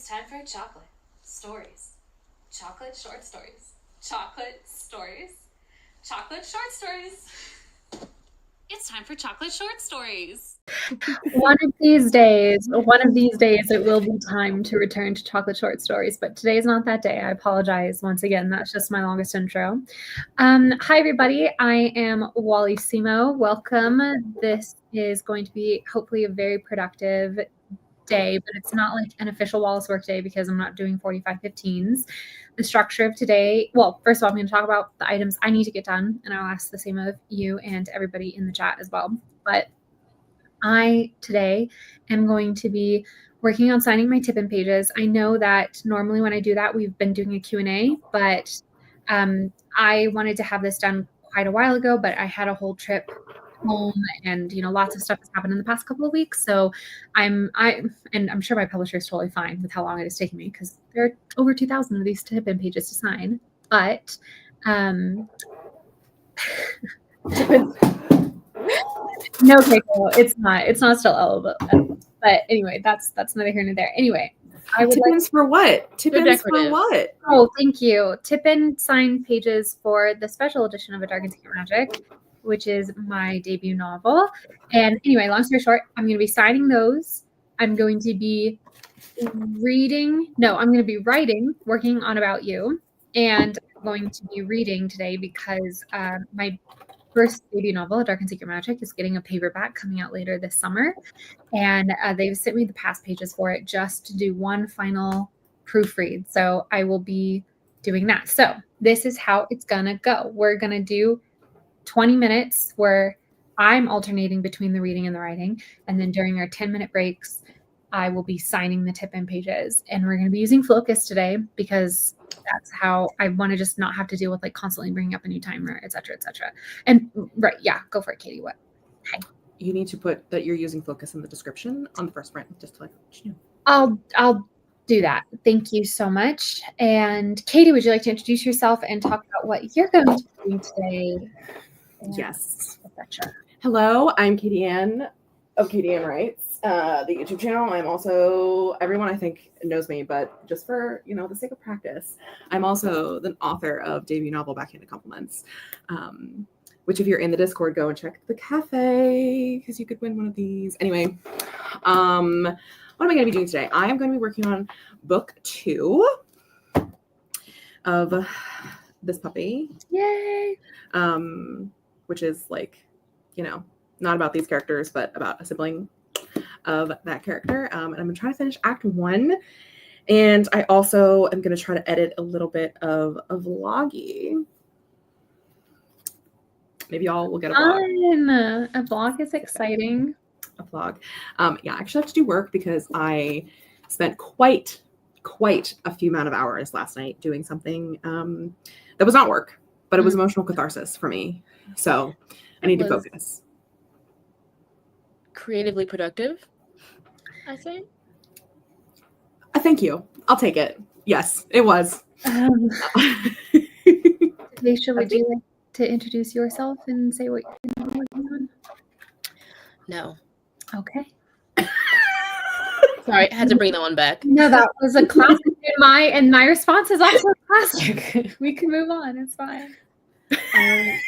It's time for chocolate stories. Chocolate short stories. Chocolate stories. Chocolate short stories. It's time for chocolate short stories. One of these days, it will be time to return to chocolate short stories, but today is not that day. I apologize once again. That's just my longest intro. Hi, everybody. I am Wally Simo. Welcome. This is going to be hopefully a very productive day, but it's not like an official Wallace work day because I'm not doing 45-15s. The structure of today, well, first of all, I'm going to talk about the items I need to get done, and I'll ask the same of you and everybody in the chat as well. But I today am going to be working on signing my tip-in pages. I know that normally when I do that, we've been doing a Q&A, but I wanted to have this done quite a while ago, but I had a whole trip home and lots of stuff has happened in the past couple of weeks. So I'm sure my publisher is totally fine with how long it has taken me because there are over 2,000 of these tip-in pages to sign. But no, Keiko, it's not still eligible. But anyway, that's neither here nor there. Anyway, Tip-ins for what? Tip-ins for what? Oh, thank you. Tip-in signed pages for the special edition of A Dark and Secret Magic, which is my debut novel. And anyway, long story short, I'm going to be signing those. I'm going to be writing, working on About You, and I'm going to be reading today because my first debut novel, A Dark and Secret Magic, is getting a paperback coming out later this summer. And they've sent me the past pages for it just to do one final proofread. So I will be doing that. So this is how it's going to go. We're going to do 20 minutes where I'm alternating between the reading and the writing. And then during our 10-minute breaks, I will be signing the tip-in pages. And we're going to be using Flocus today because that's how I want to just not have to deal with like constantly bringing up a new timer, et cetera, et cetera. And right. Yeah. Go for it, Katie. What? Hi. You need to put that you're using Flocus in the description on the first print, just to let you know. I'll do that. Thank you so much. And Katie, would you like to introduce yourself and talk about what you're going to be doing today? Yes. Hello, I'm Katie Ann of Katie Ann Writes, the YouTube channel. I'm also, everyone I think knows me, but just for, the sake of practice, I'm also the author of debut novel Backhanded Compliments, which if you're in the Discord, go and check the cafe because you could win one of these. Anyway, what am I going to be doing today? I am going to be working on book 2 of this puppy. Yay! Which is like, not about these characters, but about a sibling of that character. And I'm going to try to finish Act 1. And I also am going to try to edit a little bit of a vloggy. Maybe y'all will get a vlog. A vlog is exciting. A vlog. Yeah, I actually have to do work because I spent quite a few amount of hours last night doing something that was not work, but it was emotional catharsis for me. So I need to focus. Creatively productive, I think. Thank you. I'll take it. Yes, it was. Davaisha, would you like to introduce yourself and say what you're working on? No. Okay. Sorry, I had to bring that one back. No, that was a classic. and my response is also a classic. We can move on. It's fine.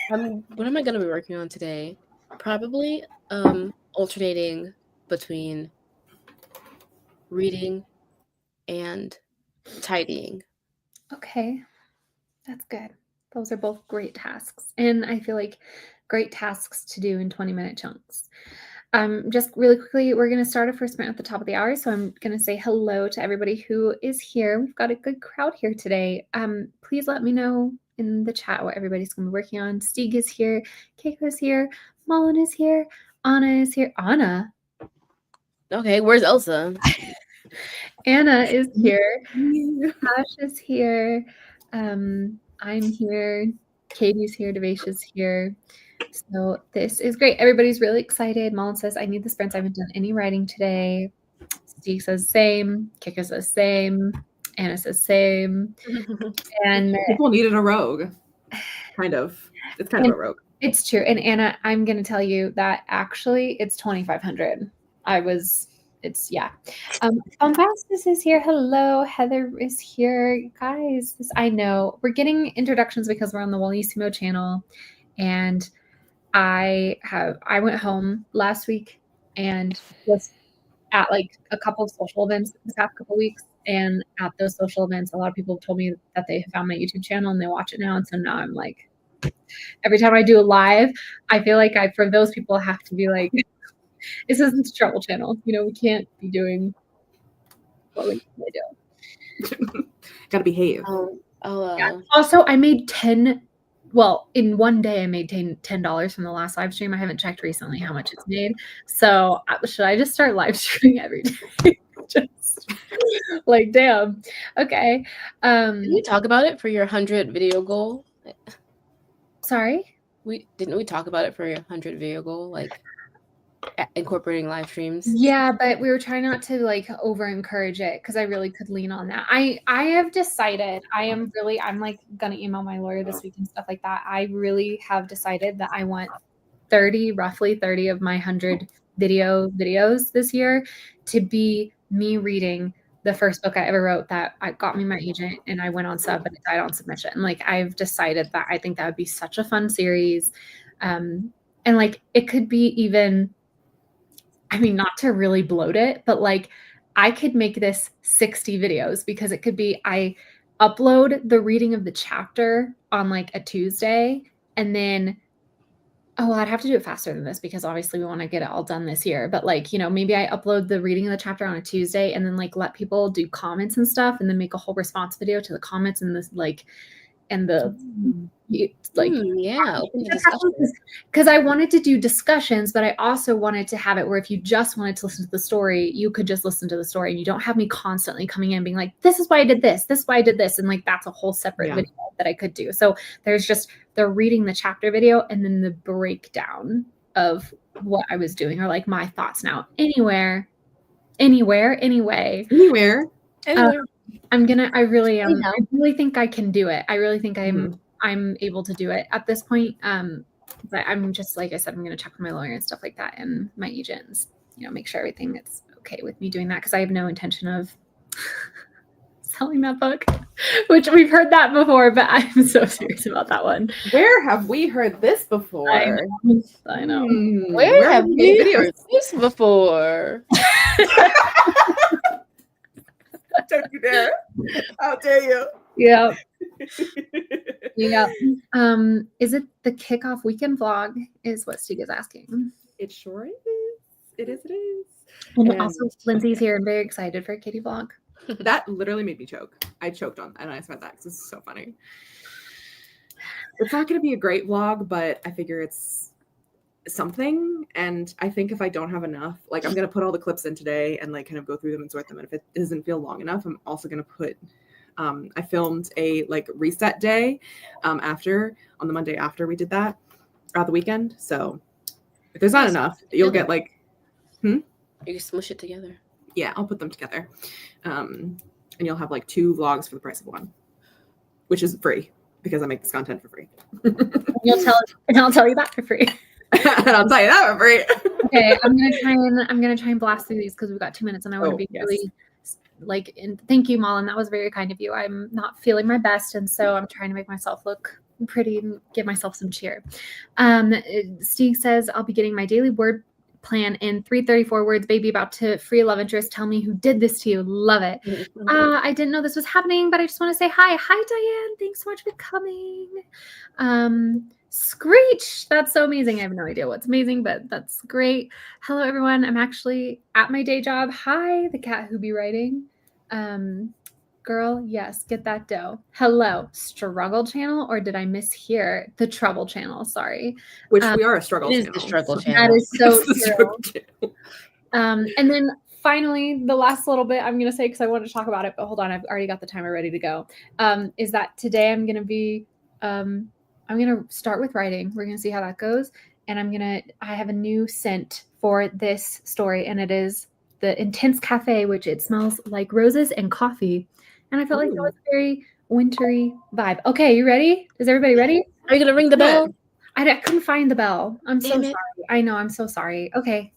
What am I going to be working on today? Probably alternating between reading and tidying. Okay, that's good. Those are both great tasks. And I feel like great tasks to do in 20-minute chunks. Just really quickly, we're going to start a first print at the top of the hour. So I'm going to say hello to everybody who is here. We've got a good crowd here today. Please let me know in the chat what everybody's going to be working on. Stieg is here. Keiko is here. Mullen is here. Anna is here. Anna? Okay, where's Elsa? Anna is here. Ash is here. I'm here. Katie's here. Davaisha's here. So this is great. Everybody's really excited. Mullen says, I need the sprints. I haven't done any writing today. Steve says same. Kika says same. Anna says same. And people needed a rogue. Kind of. It's kind of a rogue. It's true. And Anna, I'm going to tell you that actually it's 2,500. I was yeah. Bombastus is here. Hello. Heather is here. Guys, I know we're getting introductions because we're on the Wallissimo channel, and I went home last week and was at like a couple of social events this past couple of weeks. And at those social events, a lot of people told me that they found my YouTube channel and they watch it now. And so now I'm like, every time I do a live, I feel like for those people, have to be like, this isn't the travel channel. We can't be doing what we do. Gotta behave. Yeah. Also, I made in one day I made $10 from the last live stream. I haven't checked recently how much it's made. So should I just start live streaming every day? Just like, damn. Okay. Did we talk about it for your 100 video goal? Sorry? Didn't we talk about it for your 100 video goal? Like incorporating live streams? Yeah, but we were trying not to like over encourage it because I really could lean on that. I have decided I'm like gonna email my lawyer this week and stuff like that. I really have decided that I want roughly 30 of my 100 videos this year to be me reading the first book I ever wrote that got me my agent, and I went on sub, but it died on submission. Like, I've decided that I think that would be such a fun series. And like, it could be even, not to really bloat it, but like, I could make this 60 videos because it could be, I upload the reading of the chapter on like a Tuesday, and then I'd have to do it faster than this because obviously we want to get it all done this year. But like, maybe I upload the reading of the chapter on a Tuesday and then like let people do comments and stuff, and then make a whole response video to the comments and this like, and the like, yeah, because I wanted to do discussions, but I also wanted to have it where if you just wanted to listen to the story, you could just listen to the story, and you don't have me constantly coming in being like, this is why I did this is why I did this, and like, that's a whole separate video that I could do. So there's just the reading the chapter video and then the breakdown of what I was doing, or like my thoughts now. Anyway. I really am. I really think I can do it. I really think I'm able to do it at this point. But I'm just, like I said, I'm going to check with my lawyer and stuff like that, and my agents, make sure everything is okay with me doing that, because I have no intention of selling that book, which we've heard that before, but I'm so serious about that one. Where have we heard this before? I know. Where have we heard this before? Don't you dare. How dare you? Yeah. Yeah. Is it the kickoff weekend vlog is what Steve is asking. It sure is. It is. And also Lindsay's here and very excited for a kitty vlog. That literally made me choke. I choked on and I spent that because it's so funny. It's not going to be a great vlog, but I figure it's something. And I think if I don't have enough, like, I'm going to put all the clips in today and like kind of go through them and sort them. And if it doesn't feel long enough, I'm also going to put, I filmed a like reset day on the Monday after we did that the weekend. So if there's not enough, you'll get like, You can smush it together. Yeah, I'll put them together. And you'll have like 2 vlogs for the price of 1, which is free because I make this content for free. I'll tell you that for free. And I'll tell you that for free. Okay, I'm gonna try and blast through these because we've got 2 minutes, and I want to be really like. And thank you, Malin. That was very kind of you. I'm not feeling my best, and so I'm trying to make myself look pretty and give myself some cheer. Steve says I'll be getting my daily word plan in 334 words, baby, about to free a love interest. Tell me who did this to you. Love it. I didn't know this was happening, but I just want to say hi. Hi, Diane. Thanks so much for coming. Screech. That's so amazing. I have no idea what's amazing, but that's great. Hello, everyone. I'm actually at my day job. Hi, the cat who be writing. Girl, yes, get that dough. Hello, struggle channel, or did I mishear the trouble channel? Sorry. Which we are a struggle channel. It is the struggle channel. That is so true. And then finally, the last little bit I'm going to say, because I wanted to talk about it, but hold on, I've already got the timer ready to go, is that today I'm going to be, I'm going to start with writing. We're going to see how that goes. And I have a new scent for this story, and it is the Intense Cafe, which it smells like roses and coffee. And I felt like that was a very wintry vibe. Okay, you ready? Is everybody ready? Are you going to ring the bell? I couldn't find the bell. I'm so sorry. I know, I'm so sorry. Okay.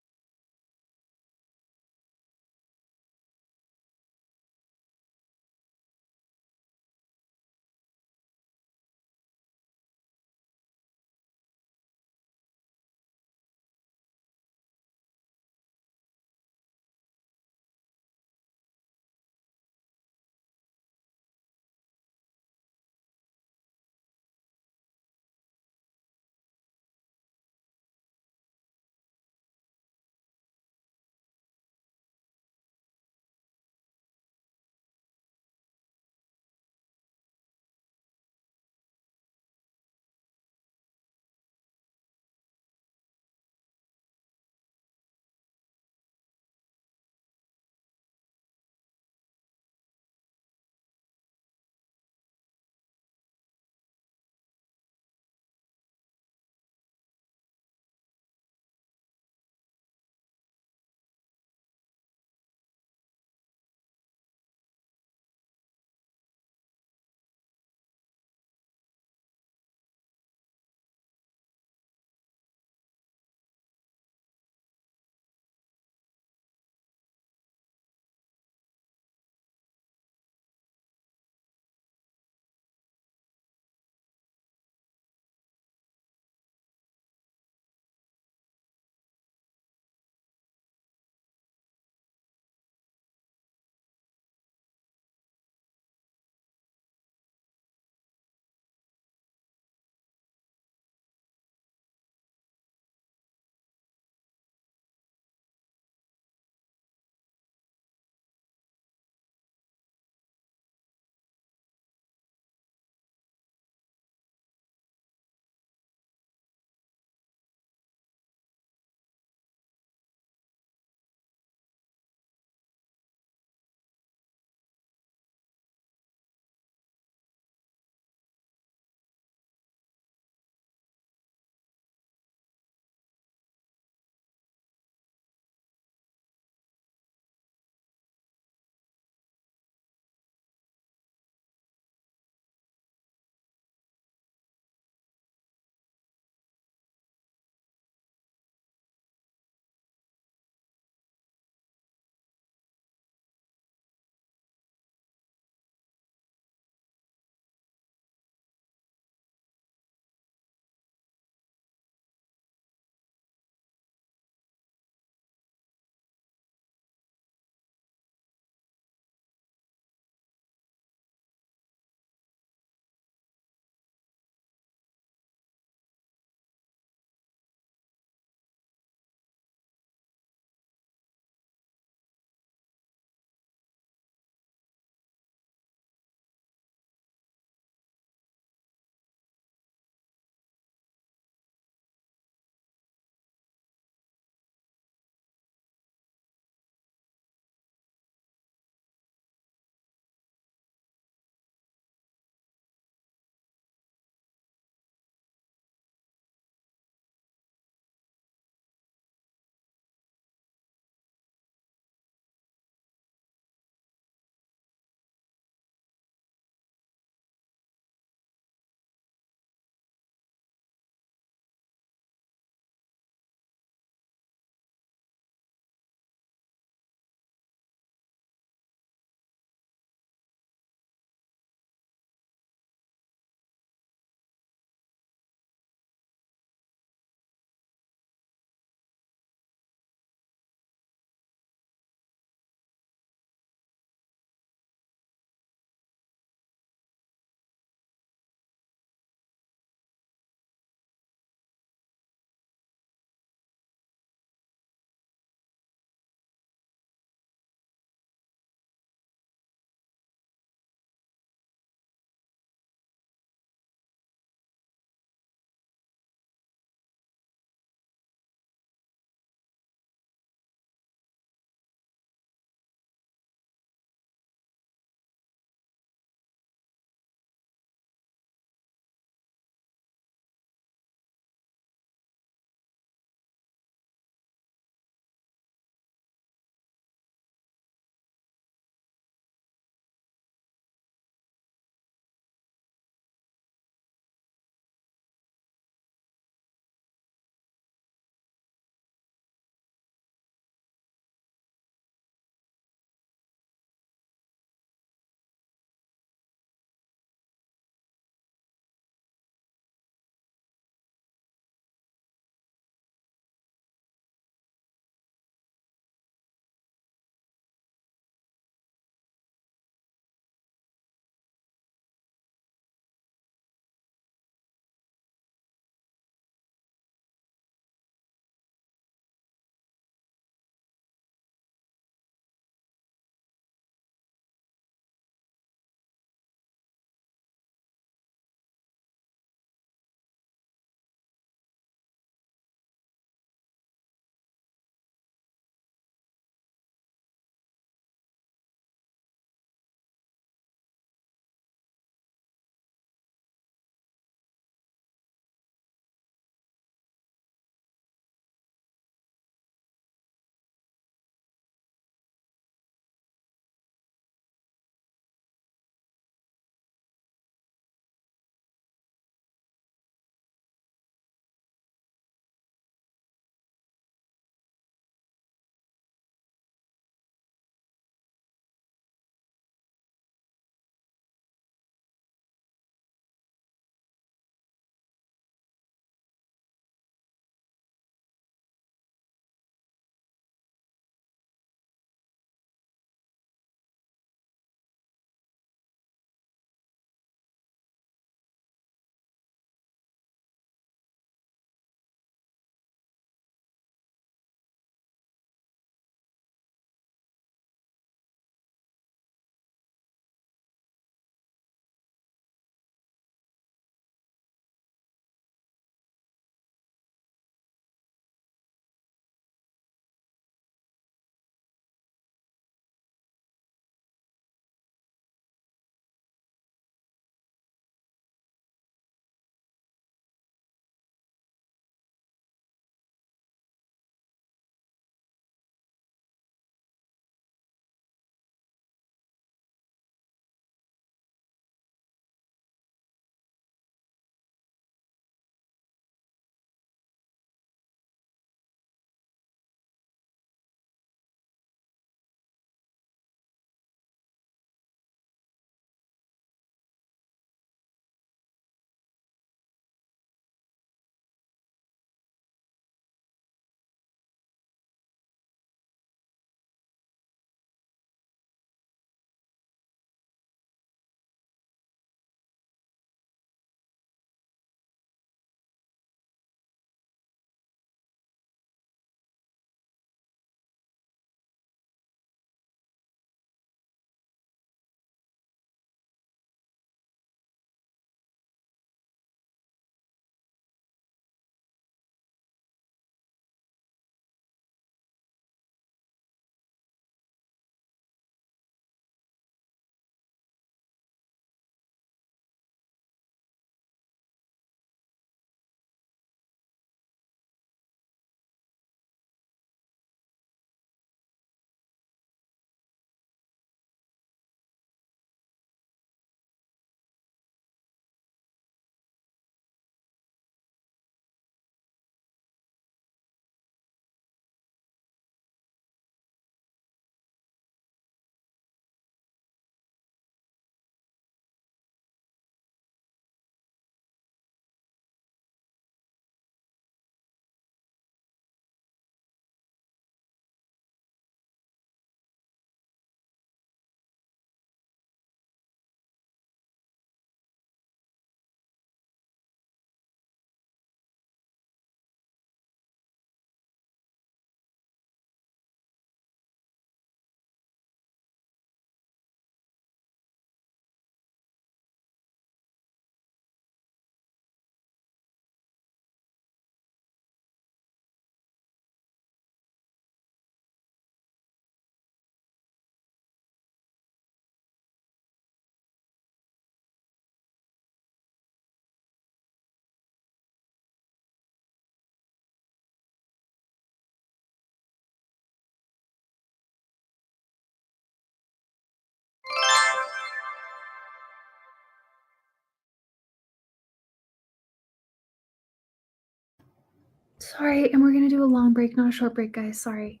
Sorry, and we're gonna do a long break, not a short break, guys. Sorry.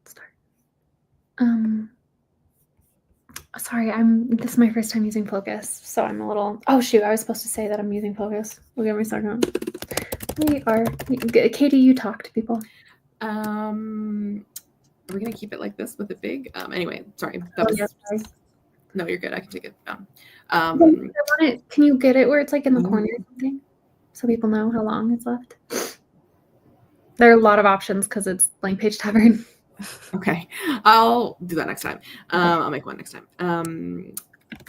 Start. Sorry, this is my first time using Focus, so I'm a little. Oh shoot, I was supposed to say that I'm using Focus. We'll give me a second. We are. Katie, you talk to people. Are we gonna keep it like this with it big? Anyway, sorry. That was. Yeah, sorry. No, you're good. I can take it down. I want it. Can you get it where it's like in the corner or something, so people know how long it's left? There are a lot of options because it's Blank Page Tavern. Okay, I'll do that next time. I'll make one next time.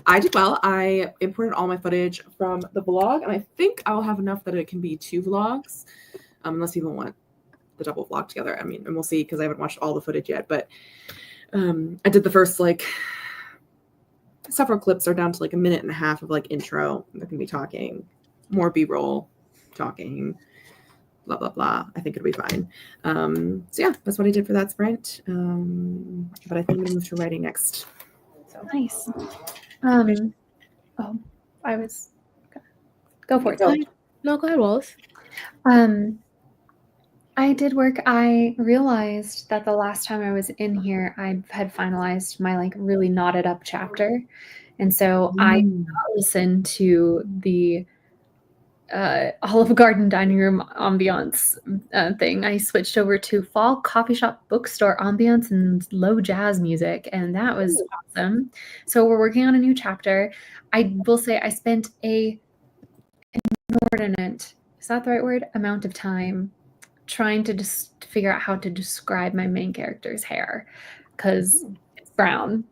I did well. I imported all my footage from the vlog, and I think I'll have enough that it can be 2 vlogs, unless people want the double vlog together. I mean, and we'll see because I haven't watched all the footage yet. But I did the first several clips are down to like a minute and a half of like intro. They're gonna be talking, more B-roll, talking. Blah blah blah. I think it'll be fine. So yeah, that's what I did for that sprint. But I think I'm gonna move to writing next. So Nice. Oh, I was. Go for it. Go. No, go ahead, Wallace. I did work. I realized that the last time I was in here, I had finalized my like really knotted up chapter, and so I listened to the Olive Garden dining room ambiance thing. I switched over to fall coffee shop bookstore ambiance and low jazz music, and that was awesome. So we're working on a new chapter. I will say I spent an inordinate, is that the right word, amount of time trying to just figure out how to describe my main character's hair because it's brown,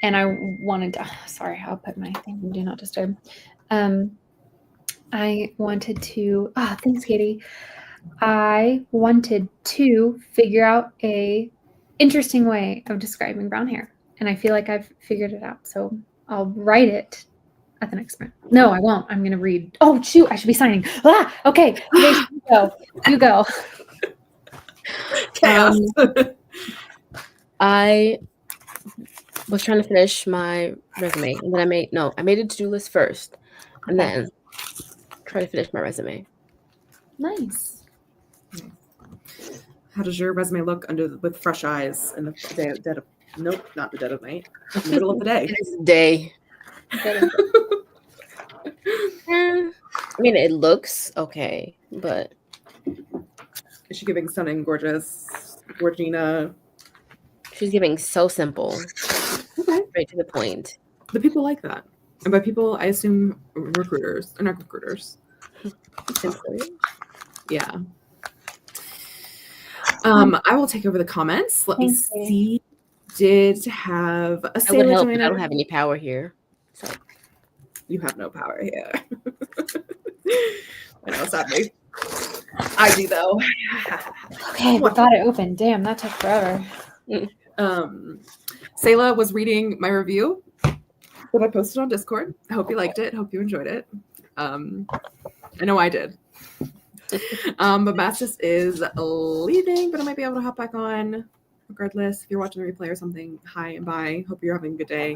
and I wanted to. Sorry, I'll put my thing in Do Not Disturb. I wanted to, thanks, Katie. I wanted to figure out a interesting way of describing brown hair. And I feel like I've figured it out. So I'll write it at the next sprint. No, I won't. I'm going to read. Oh, shoot. I should be signing. Okay. You go. You go. I was trying to finish my resume. And then I made a to-do list first. And then try to finish my resume. Nice. How does your resume look with fresh eyes in the dead of nope, not the dead of night, in the middle of the day? It is day. I mean, it looks okay, but is she giving stunning, gorgeous, Georgina? She's giving so simple, right to the point. The people like that, and by people, I assume recruiters, not recruiters. Yeah. I will take over the comments. Let me see. Did have a I would help, but I don't have any power here. So you have no power here. I know, sadly. I do though. Okay, we got it open. Damn, that took forever. Sayla was reading my review that I posted on Discord. I hope you liked it. Hope you enjoyed it. I know I did. But Mastis is leaving, but I might be able to hop back on regardless. If you're watching the replay or something, hi and bye. Hope you're having a good day.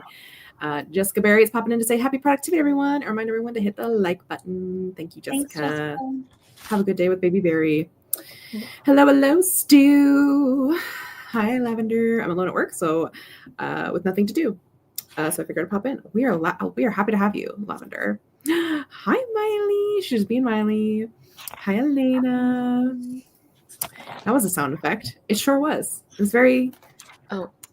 Jessica Berry is popping in to say happy productivity, everyone. I remind everyone to hit the like button. Thank you, Jessica. Thanks, Jessica. Have a good day with Baby Berry. Hello, Stu. Hi, Lavender. I'm alone at work, so with nothing to do. So I figured I'd pop in. We are happy to have you, Lavender. Hi, Miley. She's being Miley. Hi, Elena. That was a sound effect. It sure was. It was very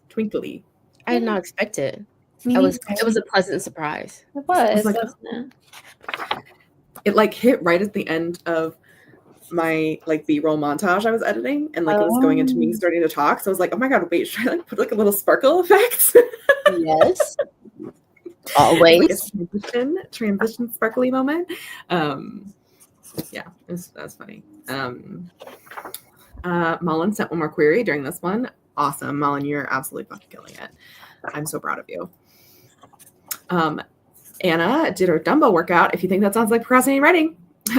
twinkly. I did not expect it. It was a pleasant surprise. It was, like, wasn't it? It like hit right at the end of my like B-roll montage I was editing, and like it was going into me starting to talk. So I was like, oh my god, wait, should I like put like a little sparkle effect? Yes. Always. Like a transition sparkly moment. Yeah, that's funny. Mullen sent one more query during this one. Awesome, Mullen, you're absolutely fucking killing it. I'm so proud of you. Anna did her dumbbell workout. If you think that sounds like procrastinating writing,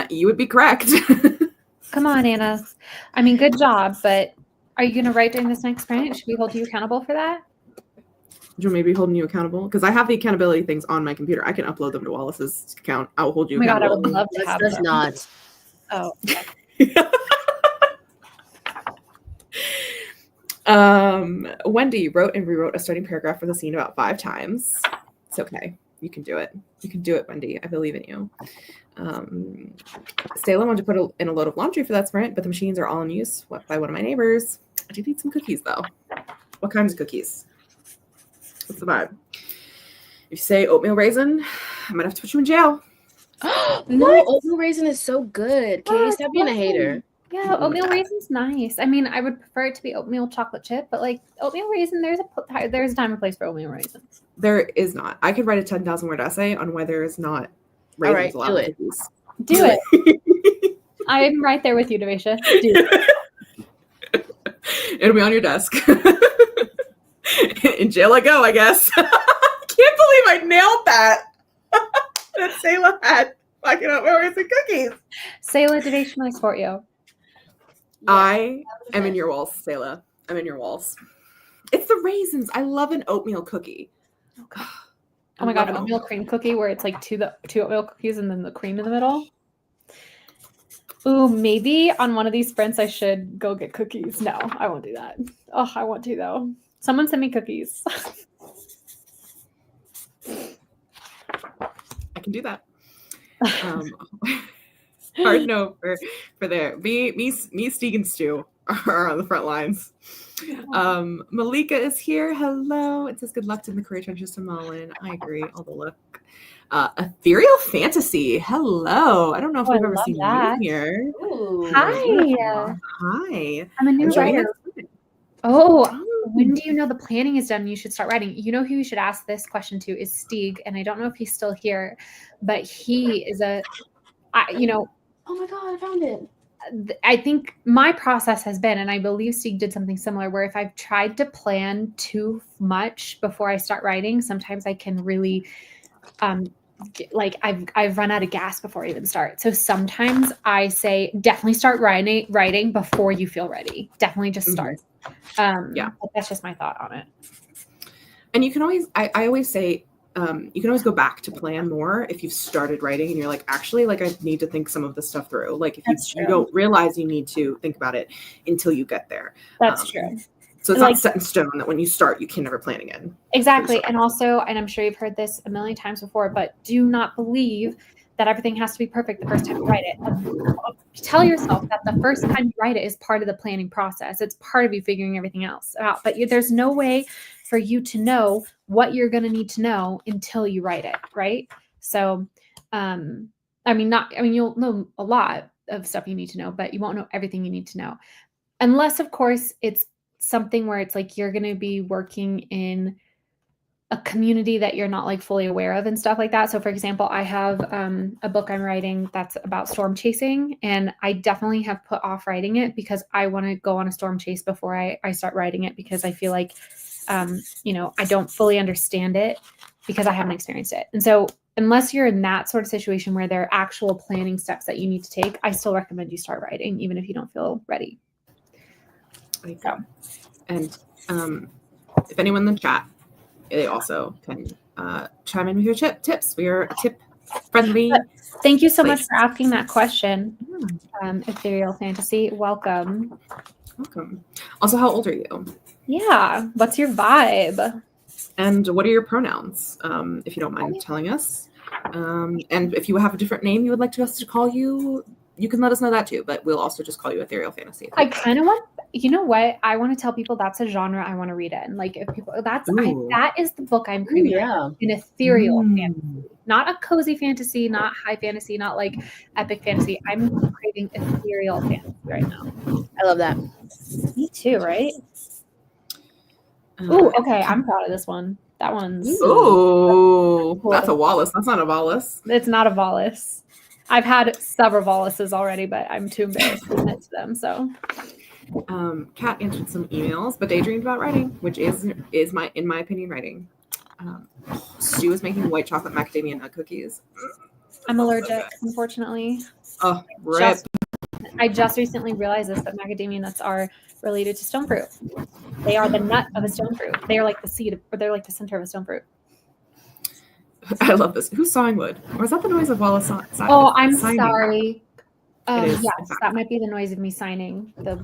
you would be correct. Come on, Anna. I mean, good job, but are you going to write during this next sprint? Should we hold you accountable for that? Do you want me to be holding you accountable? Because I have the accountability things on my computer. I can upload them to Wallace's account. I'll hold you accountable. Oh my god, I would love to have Does them. not. Oh. Okay. Wendy wrote and rewrote a starting paragraph for the scene about 5 times. It's okay. You can do it. You can do it, Wendy. I believe in you. Stella wanted to put in a load of laundry for that sprint, but the machines are all in use by one of my neighbors. I do need some cookies, though. What kinds of cookies? What's the vibe? If you say oatmeal raisin, I might have to put you in jail. No, oatmeal raisin is so good. Katie, stop being a hater. Yeah, oatmeal raisin's nice. I mean, I would prefer it to be oatmeal chocolate chip, but like oatmeal raisin, there's a time and place for oatmeal raisins. There is not. I could write a 10,000 word essay on why there is not raisins allowed in cookies. Do it. I'm right there with you, Davaisha. Do it. It'll be on your desk. In jail I go, I guess. I can't believe I nailed that. That Sayla had fucking oatmeal raisin cookies. Sayla, Davaisha, I support you. I am in your walls, Sayla. I'm in your walls. It's the raisins. I love an oatmeal cookie. Okay. Oh my god, an oatmeal cream cookie where it's like two oatmeal cookies and then the cream in the middle. Ooh, maybe on one of these sprints I should go get cookies. No, I won't do that. Oh, I want to though. Someone send me cookies. I can do that. Hard no for there. Me, Steeg and Stu are on the front lines. Malika is here. Hello. It says good luck to the career trenches to Mullen. I agree. All the luck. Ethereal Fantasy. Hello. I don't know if we've ever seen you here. Ooh. Hi. Hi. I'm a new writer. Oh, when do you know the planning is done? You should start writing. You know who you should ask this question to is Steeg, and I don't know if he's still here, but he is Oh my god, I found it. I think my process has been, and I believe Steeg did something similar, where if I've tried to plan too much before I start writing, sometimes I can really, I've run out of gas before I even start. So sometimes I say, definitely start writing before you feel ready. Definitely just start. Yeah, but that's just my thought on it. And you can always, I always say, you can always go back to plan more if you've started writing and you're like, actually, like I need to think some of this stuff through. Like if you don't realize you need to think about it until you get there. That's true. So it's not set in stone that when you start, you can never plan again. Exactly. And also, and I'm sure you've heard this a million times before, but do not believe that everything has to be perfect the first time you write it. Tell yourself that the first time you write it is part of the planning process. It's part of you figuring everything else out. But there's no way for you to know what you're going to need to know until you write it, right? So, you'll know a lot of stuff you need to know, but you won't know everything you need to know. Unless, of course, it's something where it's like you're going to be working in a community that you're not like fully aware of and stuff like that. So for example, I have a book I'm writing that's about storm chasing, and I definitely have put off writing it because I want to go on a storm chase before I start writing it, because I feel like, I don't fully understand it because I haven't experienced it. And so unless you're in that sort of situation where there are actual planning steps that you need to take, I still recommend you start writing, even if you don't feel ready. So. And if anyone in the chat, they also can chime in with your tips. We are a tip-friendly. Thank you so much for asking that question, Ethereal Fantasy. Welcome. Welcome. Also, how old are you? Yeah. What's your vibe? And what are your pronouns, if you don't mind telling us? And if you have a different name you would like us to call you, you can let us know that too, but we'll also just call you Ethereal Fantasy. I kind of want, you know what? I want to tell people that's a genre I want to read in. Like if people, that is the book I'm craving. Yeah. An ethereal fantasy, not a cozy fantasy, not high fantasy, not like epic fantasy. I'm craving ethereal fantasy right now. I love that. Me too, right? Ooh, okay. I'm proud of this one. That one's. Ooh, that's a Wallace. That's not a Wallace. It's not a Wallace. I've had several Wallaces already, but I'm too embarrassed to admit to them. So, Kat answered some emails, but daydreamed about writing, which is in my opinion, writing. Stu is making white chocolate macadamia nut cookies. I'm allergic, unfortunately. Oh, rip. I just recently realized this, that macadamia nuts are related to stone fruit. They are the nut of a stone fruit. They are like the seed, or they're like the center of a stone fruit. I love this. Who's sawing wood? Or is that the noise of Wallace? Oh, I'm sorry. It is, yes, that might be the noise of me signing the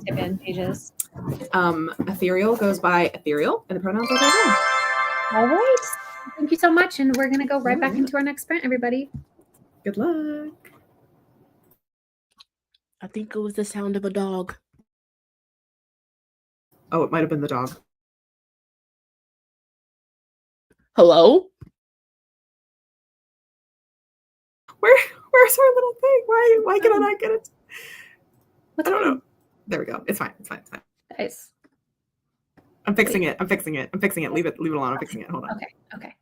tip-in pages. Ethereal goes by ethereal, and the pronouns are their own. All right. Thank you so much. And we're going to go right back Yeah. into our next sprint, everybody. Good luck. I think it was the sound of a dog. Oh, it might have been the dog. Hello? Where's our little thing? Why can I not get it? What's I don't wrong? know. There we go. It's fine. It's fine. It's fine. Guys. I'm fixing it. I'm fixing it. I'm fixing it. Leave it alone. I'm fixing it. Hold on. Okay. Okay.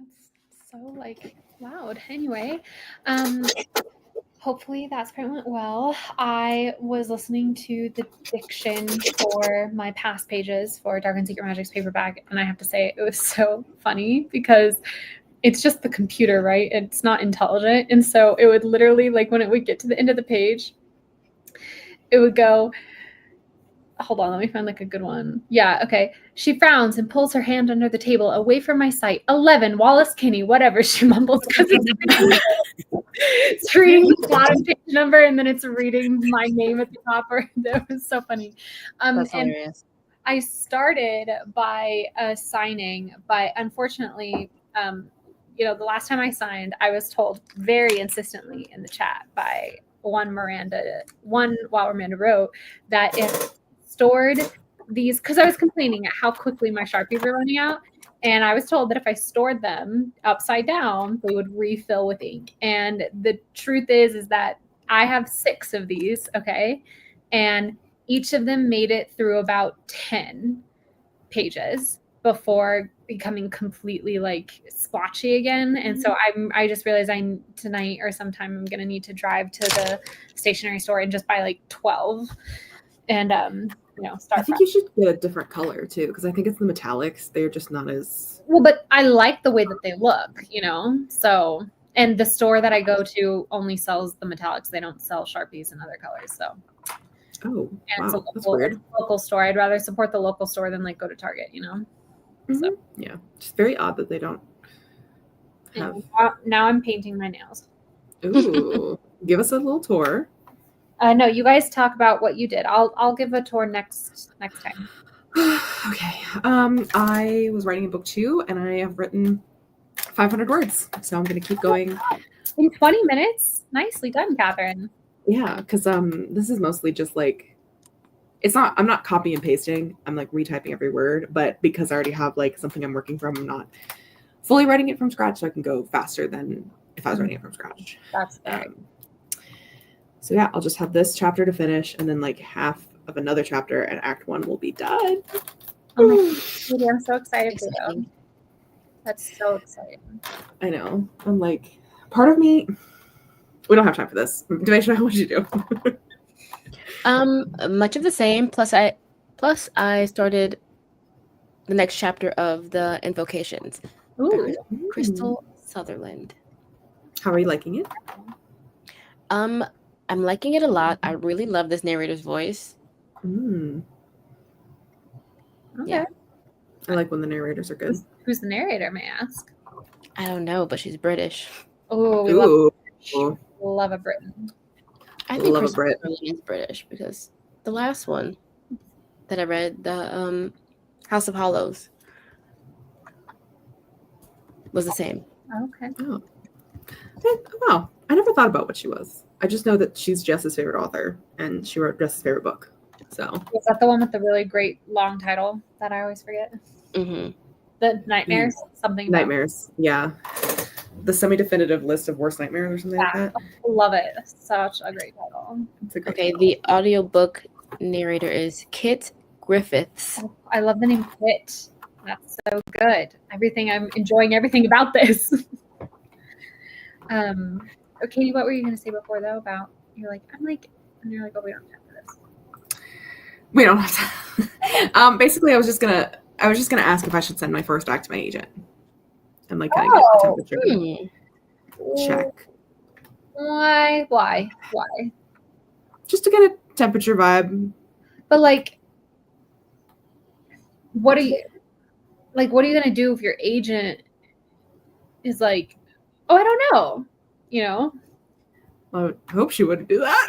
That's so like loud. Anyway, hopefully that sprint went well. I was listening to the diction for my past pages for Dark and Secret Magic's paperback, and I have to say it was so funny because it's just the computer, right? It's not intelligent. And so it would literally, like, when it would get to the end of the page, it would go, hold on, let me find like a good one. Yeah, okay. She frowns and pulls her hand under the table away from my sight. 11, Wallace Kinney, whatever, she mumbles, because it's reading the bottom page number and then it's reading my name at the top. That was so funny. That's and hilarious. I started by signing, but unfortunately, the last time I signed, I was told very insistently in the chat by while Miranda wrote that if stored these, because I was complaining at how quickly my Sharpies were running out, and I was told that if I stored them upside down, they would refill with ink. And the truth is that I have 6 of these, okay, and each of them made it through about 10 pages before becoming completely like splotchy again. And so I just realized tonight or sometime I'm gonna need to drive to the stationery store and just buy like 12 and start. I think you should get a different color too, because I think it's the metallics. They're just not as well, but I like the way that they look, so. And the store that I go to only sells the metallics. They don't sell Sharpies in other colors. So oh, and wow, that's weird. Local store. I'd rather support the local store than like go to Target, So yeah, just very odd that they don't have. Now I'm painting my nails. Ooh, give us a little tour. No, you guys talk about what you did. I'll give a tour next time. Okay. I was writing in book 2 and I have written 500 words. So I'm going to keep going. In 20 minutes? Nicely done, Catherine. Yeah, because this is mostly just like, I'm not copy and pasting. I'm like retyping every word, but because I already have like something I'm working from, I'm not fully writing it from scratch, so I can go faster than if I was writing it from scratch. That's fair. So yeah, I'll just have this chapter to finish, and then like half of another chapter, and Act 1 will be done. Oh my God, I'm so excited for you. That's so exciting. I know. I'm like, part of me. We don't have time for this. Davaisha, what did you do? Much of the same. Plus, I started the next chapter of the Invocations. Ooh. Crystal Sutherland. How are you liking it? I'm liking it a lot. I really love this narrator's voice. Okay. Yeah. I like when the narrators are good. Who's the narrator, may I ask? I don't know, but she's British. Oh, we love a Briton. I think love a Crystal Brit. Sutherland is British because the last one that I read, the House of Hollows, was the same. Okay. Oh. Wow. I never thought about what she was. I just know that she's Jess's favorite author, and she wrote Jess's favorite book. So is that the one with the really great long title that I always forget? Mm-hmm. The Nightmares? Something about Nightmares. Yeah. The semi-definitive list of worst nightmares or something like that. Love it. Such a great title. It's a great Okay, title. the audiobook narrator is Kit Griffiths. Oh, I love the name Kit. That's so good. I'm enjoying everything about this. Katie, what were you going to say before though about and you're like, oh, we don't have time for this. We don't have time. Basically, I was just gonna ask if I should send my first act to my agent and like kind of get the temperature check. Why? Just to get a temperature vibe. But like, what are you gonna do if your agent is like, oh, I don't know, I would hope she wouldn't do that.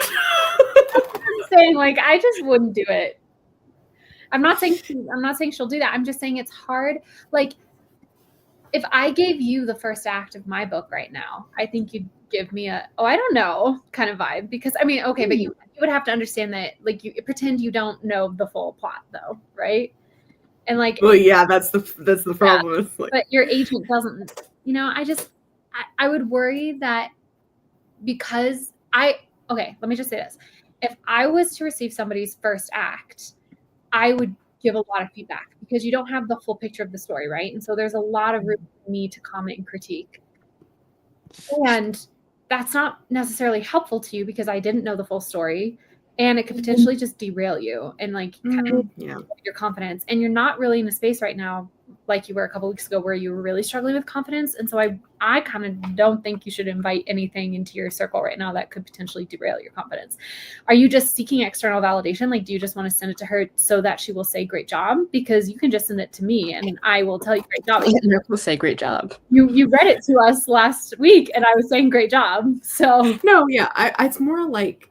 I'm saying like I just wouldn't do it. I'm not saying she'll do that. I'm just saying it's hard. Like, if I gave you the first act of my book right now, I think you'd give me a, oh, I don't know kind of vibe, because I mean, okay, but you would have to understand that, like, you pretend you don't know the full plot though, right? And like, well, yeah, that's the problem. Yeah, but your agent doesn't, I would worry that because let me just say this. If I was to receive somebody's first act, I would give a lot of feedback because you don't have the full picture of the story, right? And so there's a lot of room for me to comment and critique. And that's not necessarily helpful to you because I didn't know the full story, and it could potentially just derail you and like kind of your confidence. And you're not really in a space right now like you were a couple weeks ago where you were really struggling with confidence. And so I kind of don't think you should invite anything into your circle right now that could potentially derail your confidence. Are you just seeking external validation? Like, do you just want to send it to her so that she will say great job? Because you can just send it to me and I will tell you great job. We'll say great job. You read it to us last week and I was saying great job. So no, yeah, it's more like,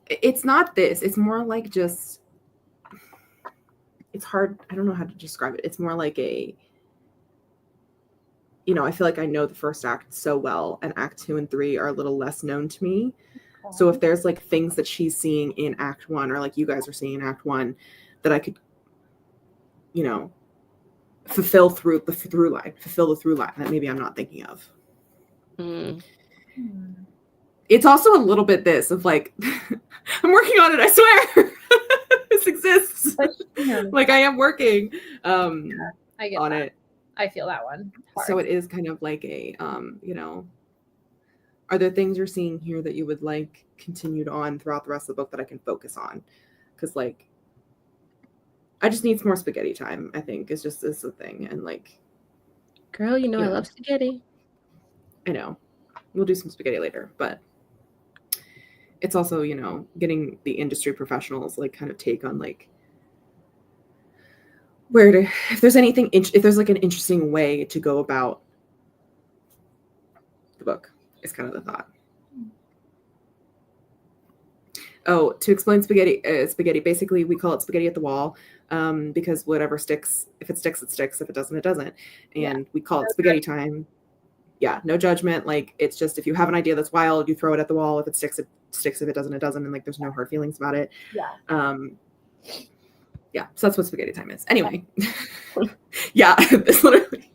it's not this. It's more like just, it's hard. I don't know how to describe it. It's more like I feel like I know the first act so well, and act 2 and 3 are a little less known to me. Okay. So if there's like things that she's seeing in act 1, or like you guys are seeing in act 1, that I could, fulfill the through line that maybe I'm not thinking of. It's also a little bit this of like, I'm working on it, I swear. This exists. Like I am working I get on that. it. I feel that one hard. So it is kind of like a, are there things you're seeing here that you would like continued on throughout the rest of the book that I can focus on? Because like, I just need some more spaghetti time, I think, is the thing. And like, girl, I love spaghetti. I know. We'll do some spaghetti later, but it's also, getting the industry professionals like kind of take on like if there's like an interesting way to go about the book is kind of the thought. Oh, to explain spaghetti, basically we call it spaghetti at the wall, because whatever sticks, if it sticks, it sticks. If it doesn't, it doesn't. And we call it spaghetti time. Yeah, no judgment. Like, it's just, if you have an idea that's wild, you throw it at the wall. If it sticks, it sticks. If it doesn't, it doesn't. And like, there's no hard feelings about it. Yeah. Yeah. So that's what spaghetti time is. Anyway. Yeah. This literally.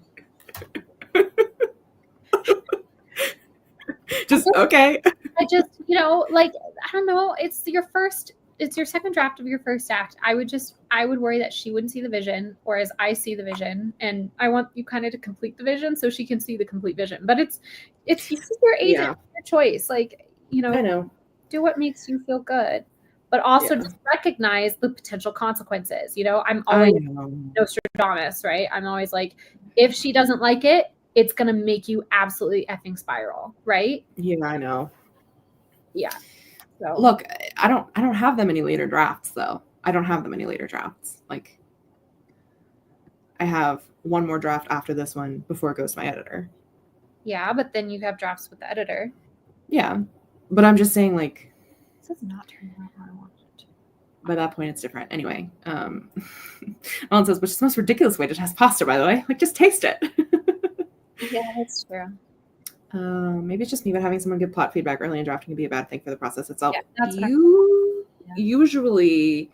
Just, okay. I just, like, I don't know. It's your second draft of your first act. I would worry that she wouldn't see the vision, whereas I see the vision, and I want you kind of to complete the vision so she can see the complete vision. But it's your agent, your choice. Like, I know. Do what makes you feel good, but also just recognize the potential consequences. I'm always Nostradamus, right? I'm always like, if she doesn't like it, it's gonna make you absolutely effing spiral, right? Yeah, I know. Yeah. So look, I don't have them any later drafts though. I don't have them any later drafts. Like, I have one more draft after this one before it goes to my editor. Yeah, but then you have drafts with the editor. Yeah, but I'm just saying, like, this is not turning out how I want it. By that point, it's different. Anyway, Ellen says, which is the most ridiculous way to test pasta, by the way. Like, just taste it. Yeah, that's true. Maybe it's just me, but having someone give plot feedback early in drafting can be a bad thing for the process itself. Yeah, that's usually,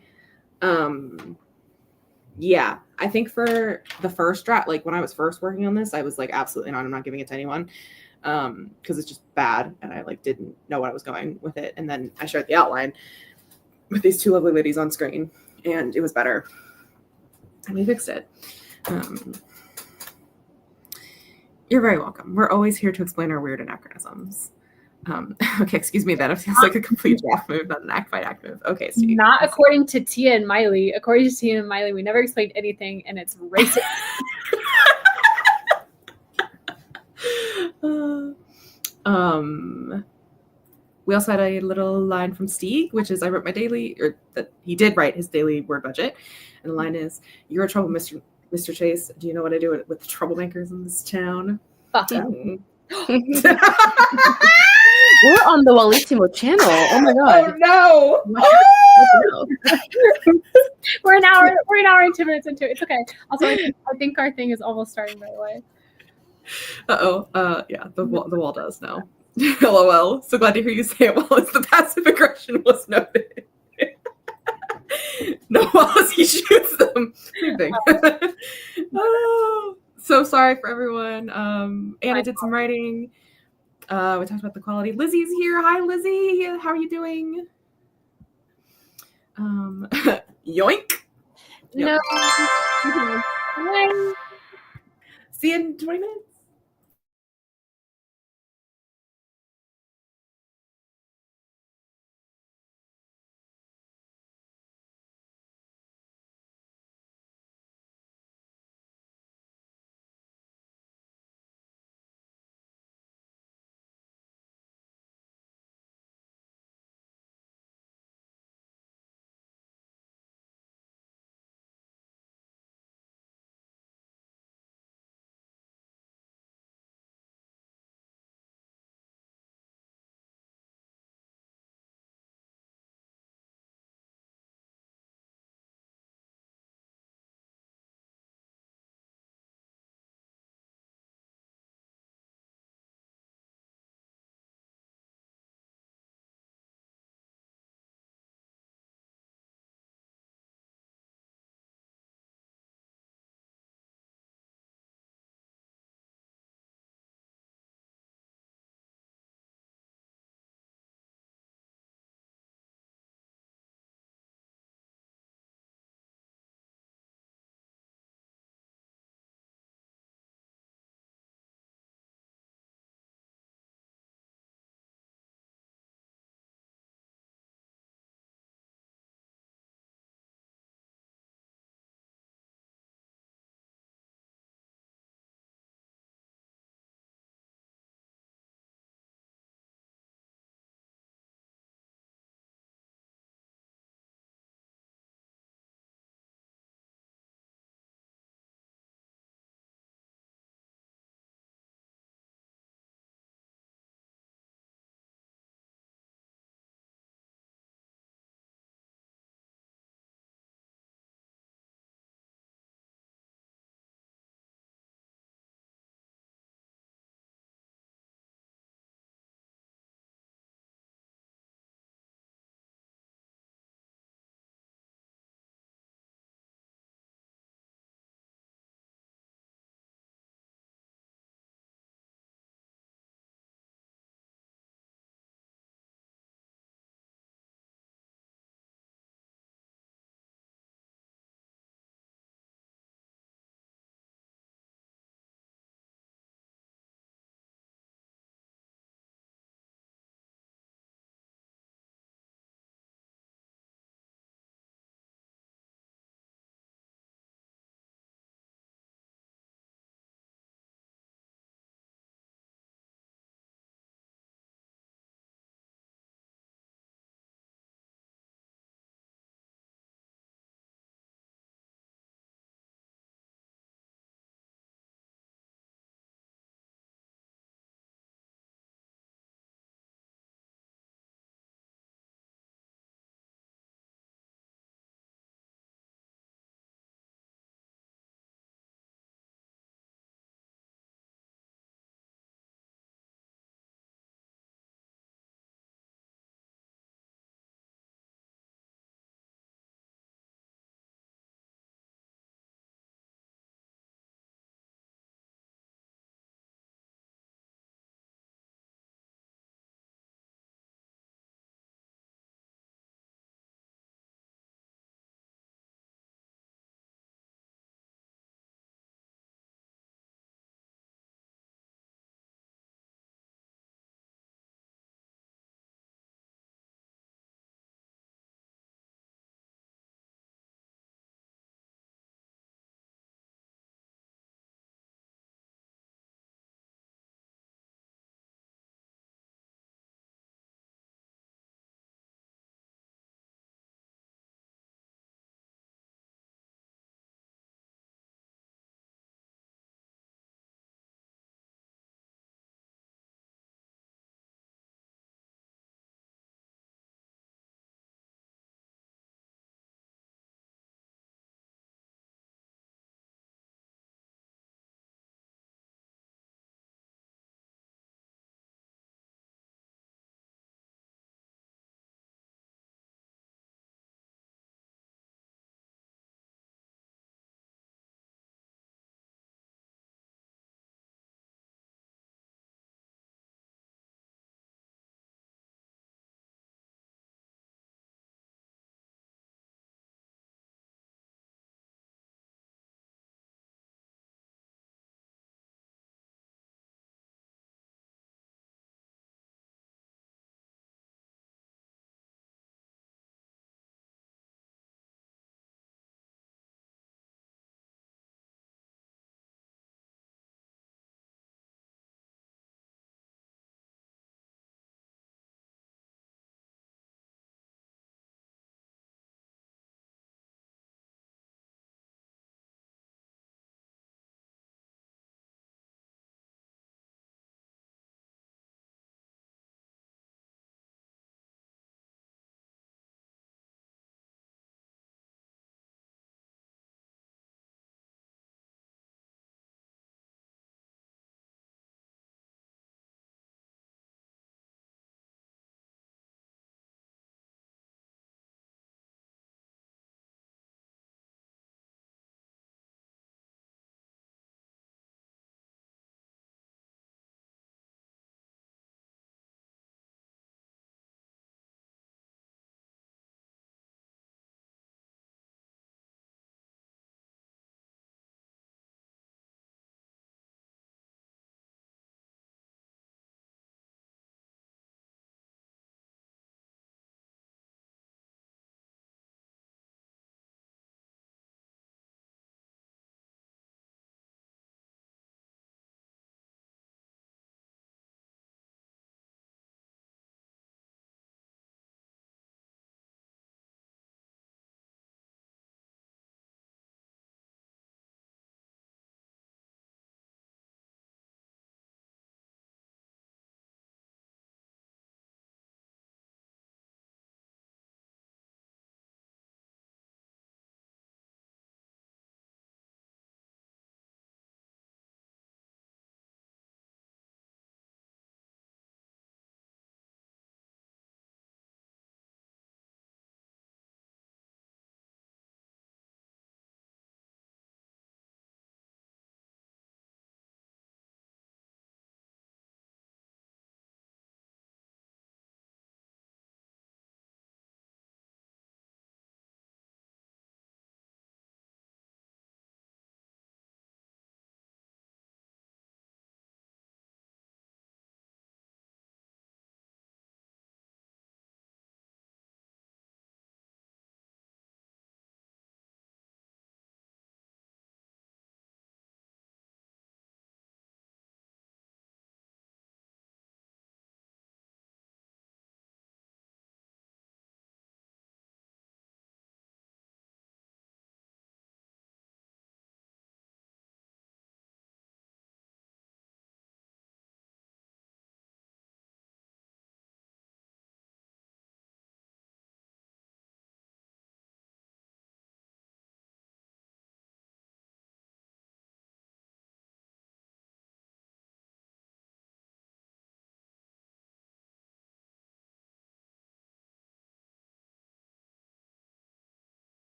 yeah, I think for the first draft, like when I was first working on this, I was like, absolutely not. I'm not giving it to anyone, because it's just bad, and I like didn't know what I was going with it. And then I shared the outline with these two lovely ladies on screen, and it was better, and we fixed it. You're very welcome. We're always here to explain our weird anachronisms. Okay, excuse me, that feels like a complete draft move, not an act by act move. Okay, Steve. Not according to Tia and Miley. According to Tia and Miley, we never explained anything, and it's racist. We also had a little line from Steve, which is, I wrote my daily, or that he did write his daily word budget, and the line is, "You're a trouble, Mr. Chase. Do you know what I do with the troublemakers in this town?" Fuck them. We're on the Walitimo channel. Oh my god. Oh no. We're an hour and 2 minutes into it. It's okay. Also, I think our thing is almost starting, by the way. Yeah, the wall does now. LOL. So glad to hear you say it well as the passive aggression was noted. No, as he shoots them. Same thing. Oh, so sorry for everyone. Anna did some writing. We talked about the quality. Lizzie's here. Hi, Lizzie. How are you doing? Yoink. No. See you in 20 minutes.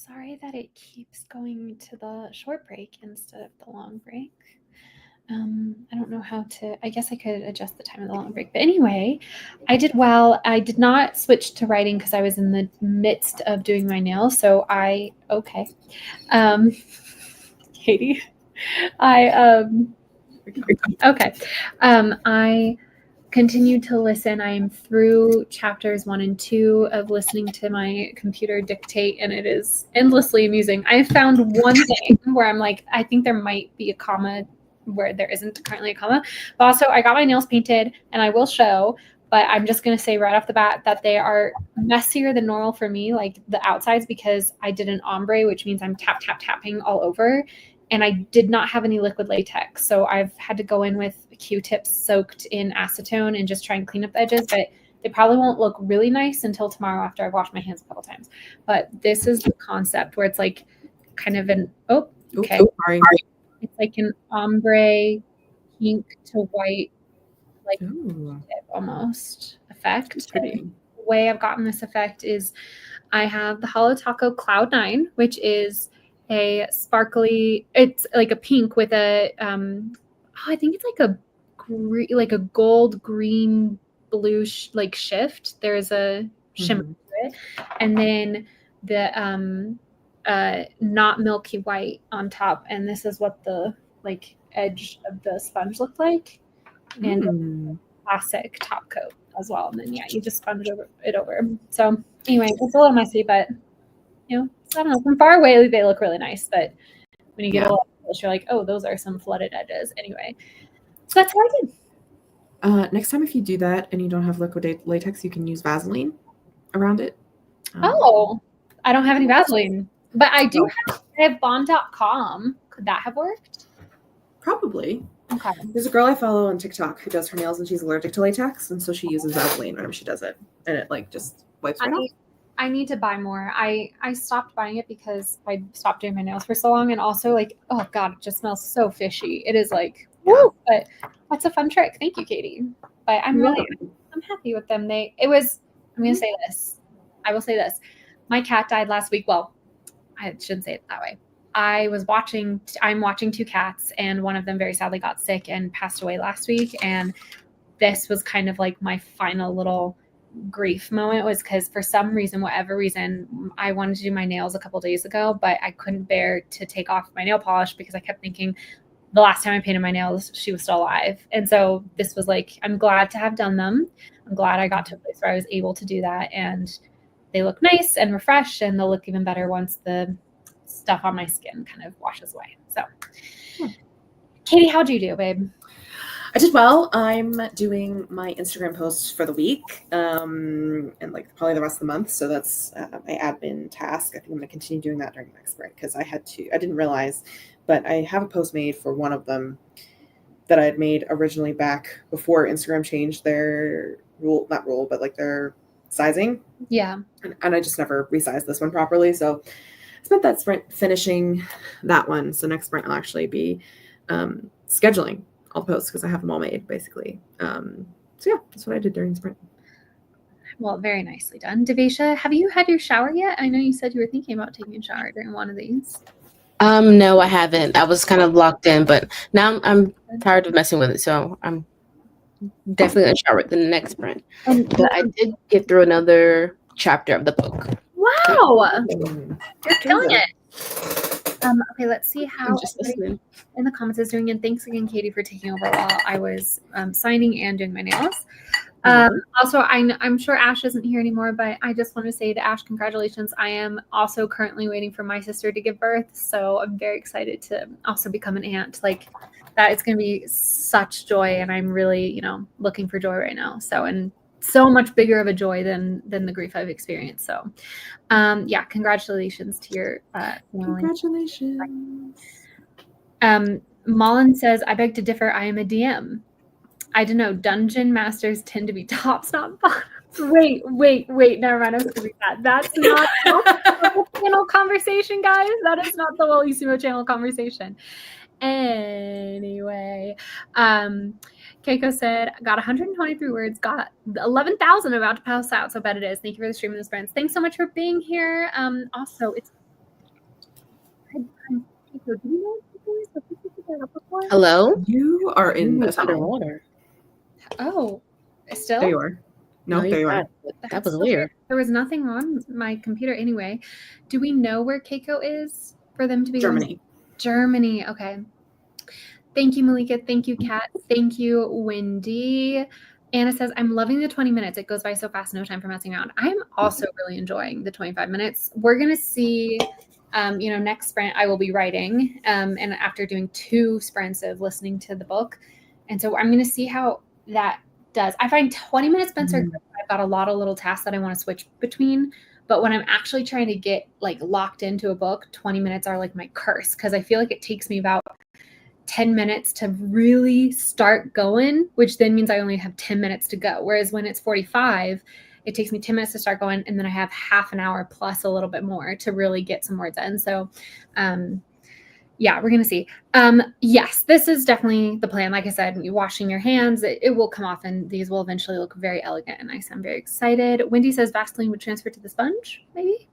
Sorry that it keeps going to the short break instead of the long break. I don't know how to, I guess I could adjust the time of the long break. But anyway, I did well. I did not switch to writing because I was in the midst of doing my nails. So okay. Katie, okay. I continue to listen. I am through chapters 1 and 2 of listening to my computer dictate, and it is endlessly amusing. I found one thing where I'm like, I think there might be a comma where there isn't currently a comma. But also, I got my nails painted, and I will show, but I'm just going to say right off the bat that they are messier than normal for me, like the outsides, because I did an ombre, which means I'm tapping all over. And I did not have any liquid latex. So I've had to go in with Q-tips soaked in acetone and just try and clean up the edges. But they probably won't look really nice until tomorrow after I've washed my hands a couple times. But this is the concept where it's like kind of Sorry. it's like an ombre pink to white, like almost effect. It's pretty. The way I've gotten this effect is I have the Holo Taco Cloud 9, which is a sparkly, it's like a pink with a I think it's like a gold green blue shift. There's a shimmer to it, and then the not milky white on top, and this is what the like edge of the sponge looked like, and classic top coat as well. And then you just sponge it over. So anyway, it's a little messy, but I don't know. From far away, they look really nice, but when you get a little close, you're like, oh, those are some flooded edges. Anyway, so that's how I did. Next time, if you do that and you don't have liquid latex, you can use Vaseline around it. I don't have any Vaseline, but I have Bond.com. Could that have worked? Probably. Okay. There's a girl I follow on TikTok who does her nails, and she's allergic to latex, and so she uses Vaseline whenever she does it, and it like just wipes right off. I need to buy more. I stopped buying it because I stopped doing my nails for so long, and also like, oh god, it just smells so fishy. It is like, woo! But that's a fun trick. Thank you, Katie. But I'm happy with them. I'm gonna say this. I will say this. My cat died last week. Well, I shouldn't say it that way. I'm watching 2 cats, and one of them very sadly got sick and passed away last week. And this was kind of like my final little grief moment, was because for some reason, whatever reason, I wanted to do my nails a couple days ago, but I couldn't bear to take off my nail polish because I kept thinking the last time I painted my nails, she was still alive. And so this was like, I'm glad to have done them. I'm glad I got to a place where I was able to do that, and they look nice and refreshed, and they'll look even better once the stuff on my skin kind of washes away. So Katie, how'd you do, babe? I did well. I'm doing my Instagram posts for the week, and like probably the rest of the month. So that's my admin task. I think I'm going to continue doing that during next sprint because I didn't realize, but I have a post made for one of them that I had made originally back before Instagram changed their their sizing. Yeah. And I just never resized this one properly. So I spent that sprint finishing that one. So next sprint will actually be scheduling all the posts because I have them all made basically. So yeah, that's what I did during sprint. Well, very nicely done. Davaisha, have you had your shower yet? I know you said you were thinking about taking a shower during one of these. No, I haven't. I was kind of locked in, but now I'm tired of messing with it. So I'm definitely going to shower the next sprint. But I did get through another chapter of the book. Wow. You're killing it. Okay, let's see how just listening in the comments is doing. And thanks again, Katie, for taking over while I was signing and doing my nails. Also, I'm sure Ash isn't here anymore, but I just want to say to Ash, congratulations. I am also currently waiting for my sister to give birth, so I'm very excited to also become an aunt. Like that, it's going to be such joy, and I'm really, looking for joy right now. So, and so much bigger of a joy than the grief I've experienced. So, yeah, congratulations to your family. Congratulations. Mullen says, I beg to differ. I am a DM. I don't know. Dungeon masters tend to be tops, not bottoms. Wait. Never mind. I'm going to read that. That's not the channel conversation, guys. That is not the Wellissimo channel conversation. Anyway, Keiko said, got 123 words, got 11,000 about to pass out. So I bet it is. Thank you for the stream and the friends. Thanks so much for being here. Also, it's Keiko, do you know what Keiko is? Have you picked that up before? Hello? You are in the You're tunnel. underwater. Oh, still? There you are. No, there you are. That That's was so weird. There was nothing on my computer anyway. Do we know where Keiko is for them to be? Germany. Germany. Okay. Thank you, Malika. Thank you, Kat. Thank you, Wendy. Anna says, I'm loving the 20 minutes. It goes by so fast. No time for messing around. I'm also really enjoying the 25 minutes. We're going to see, next sprint I will be writing. And after doing 2 sprints of listening to the book. And so I'm going to see how that does. I find 20 minutes spent are good. I've got a lot of little tasks that I want to switch between. But when I'm actually trying to get like locked into a book, 20 minutes are like my curse, because I feel like it takes me about 10 minutes to really start going, which then means I only have 10 minutes to go. Whereas when it's 45, it takes me 10 minutes to start going, and then I have half an hour plus a little bit more to really get some words in. So, yeah, we're going to see. Yes, this is definitely the plan. Like I said, you washing your hands, it will come off, and these will eventually look very elegant and nice. I'm very excited. Wendy says Vaseline would transfer to the sponge, maybe?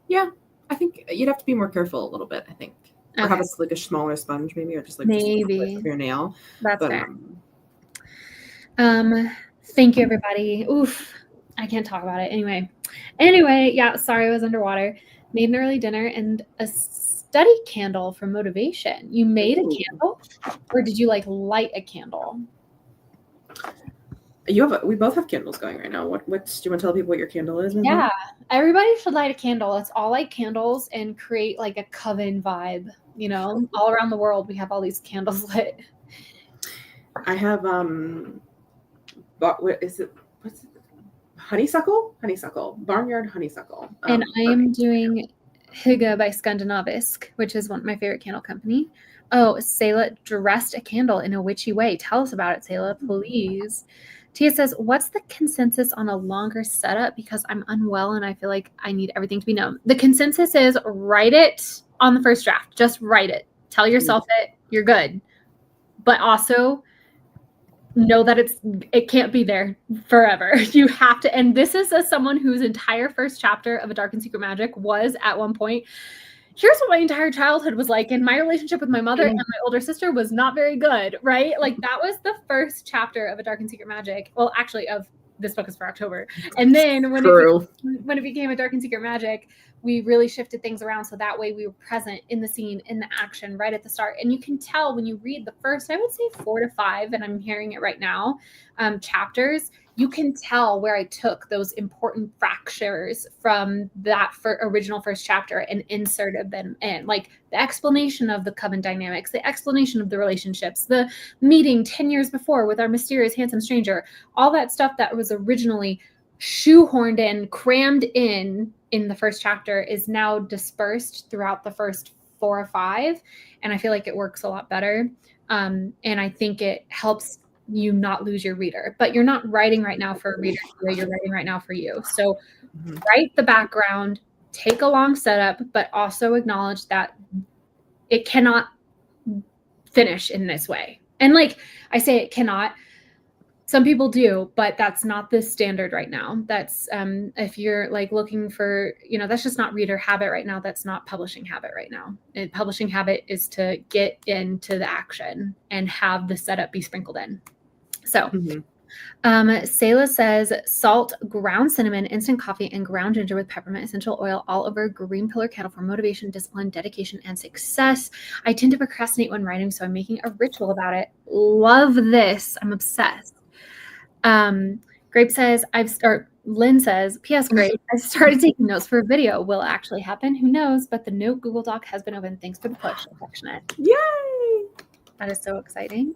Yeah, I think you'd have to be more careful a little bit, I think. Or have like a smaller sponge, maybe, or just like maybe just your nail. That's fair. Thank you, everybody. Oof, I can't talk about it. Anyway, yeah, sorry I was underwater. Made an early dinner and a study candle for motivation. You made a candle, or did you like light a candle? We both have candles going right now. What do you want to tell people what your candle is? Maybe? Yeah, everybody should light a candle. Let's all light candles and create like a coven vibe. All around the world, we have all these candles lit. I have what is it? What's it? Honeysuckle, barnyard honeysuckle. And I am doing Hygge by Skandinavisk, which is one of my favorite candle company. Oh, Sayla dressed a candle in a witchy way. Tell us about it, Sayla, please. Tia says, what's the consensus on a longer setup? Because I'm unwell and I feel like I need everything to be known. The consensus is write it on the first draft. Just write it. Tell yourself it. You're good. But also know that it can't be there forever. You have to. And this is as someone whose entire first chapter of A Dark and Secret Magic was at one point, here's what my entire childhood was like. And my relationship with my mother and my older sister was not very good, right? Like that was the first chapter of A Dark and Secret Magic. Well, actually this book is for October. And then when it became A Dark and Secret Magic, we really shifted things around. So that way we were present in the scene, in the action right at the start. And you can tell when you read the first, I would say 4 to 5, and I'm hearing it right now, chapters, you can tell where I took those important fractures from that original first chapter and inserted them in. Like the explanation of the coven dynamics, the explanation of the relationships, the meeting 10 years before with our mysterious handsome stranger, all that stuff that was originally shoehorned in, crammed in the first chapter is now dispersed throughout the first 4 or 5. And I feel like it works a lot better. And I think it helps you not lose your reader, but you're not writing right now for a reader. You're writing right now for you. So write the background, take a long setup, but also acknowledge that it cannot finish in this way. And like I say, it cannot. Some people do, but that's not the standard right now. That's if you're like looking for, that's just not reader habit right now. That's not publishing habit right now. And publishing habit is to get into the action and have the setup be sprinkled in. So Sayla says salt, ground cinnamon, instant coffee, and ground ginger with peppermint essential oil all over green pillar kettle for motivation, discipline, dedication, and success. I tend to procrastinate when writing, so I'm making a ritual about it. Love this. I'm obsessed. Grape says Lynn says, P.S. Grape, I started taking notes for a video. Will it actually happen? Who knows? But the note Google Doc has been open. Thanks for the push. Affectionate. Yay! That is so exciting.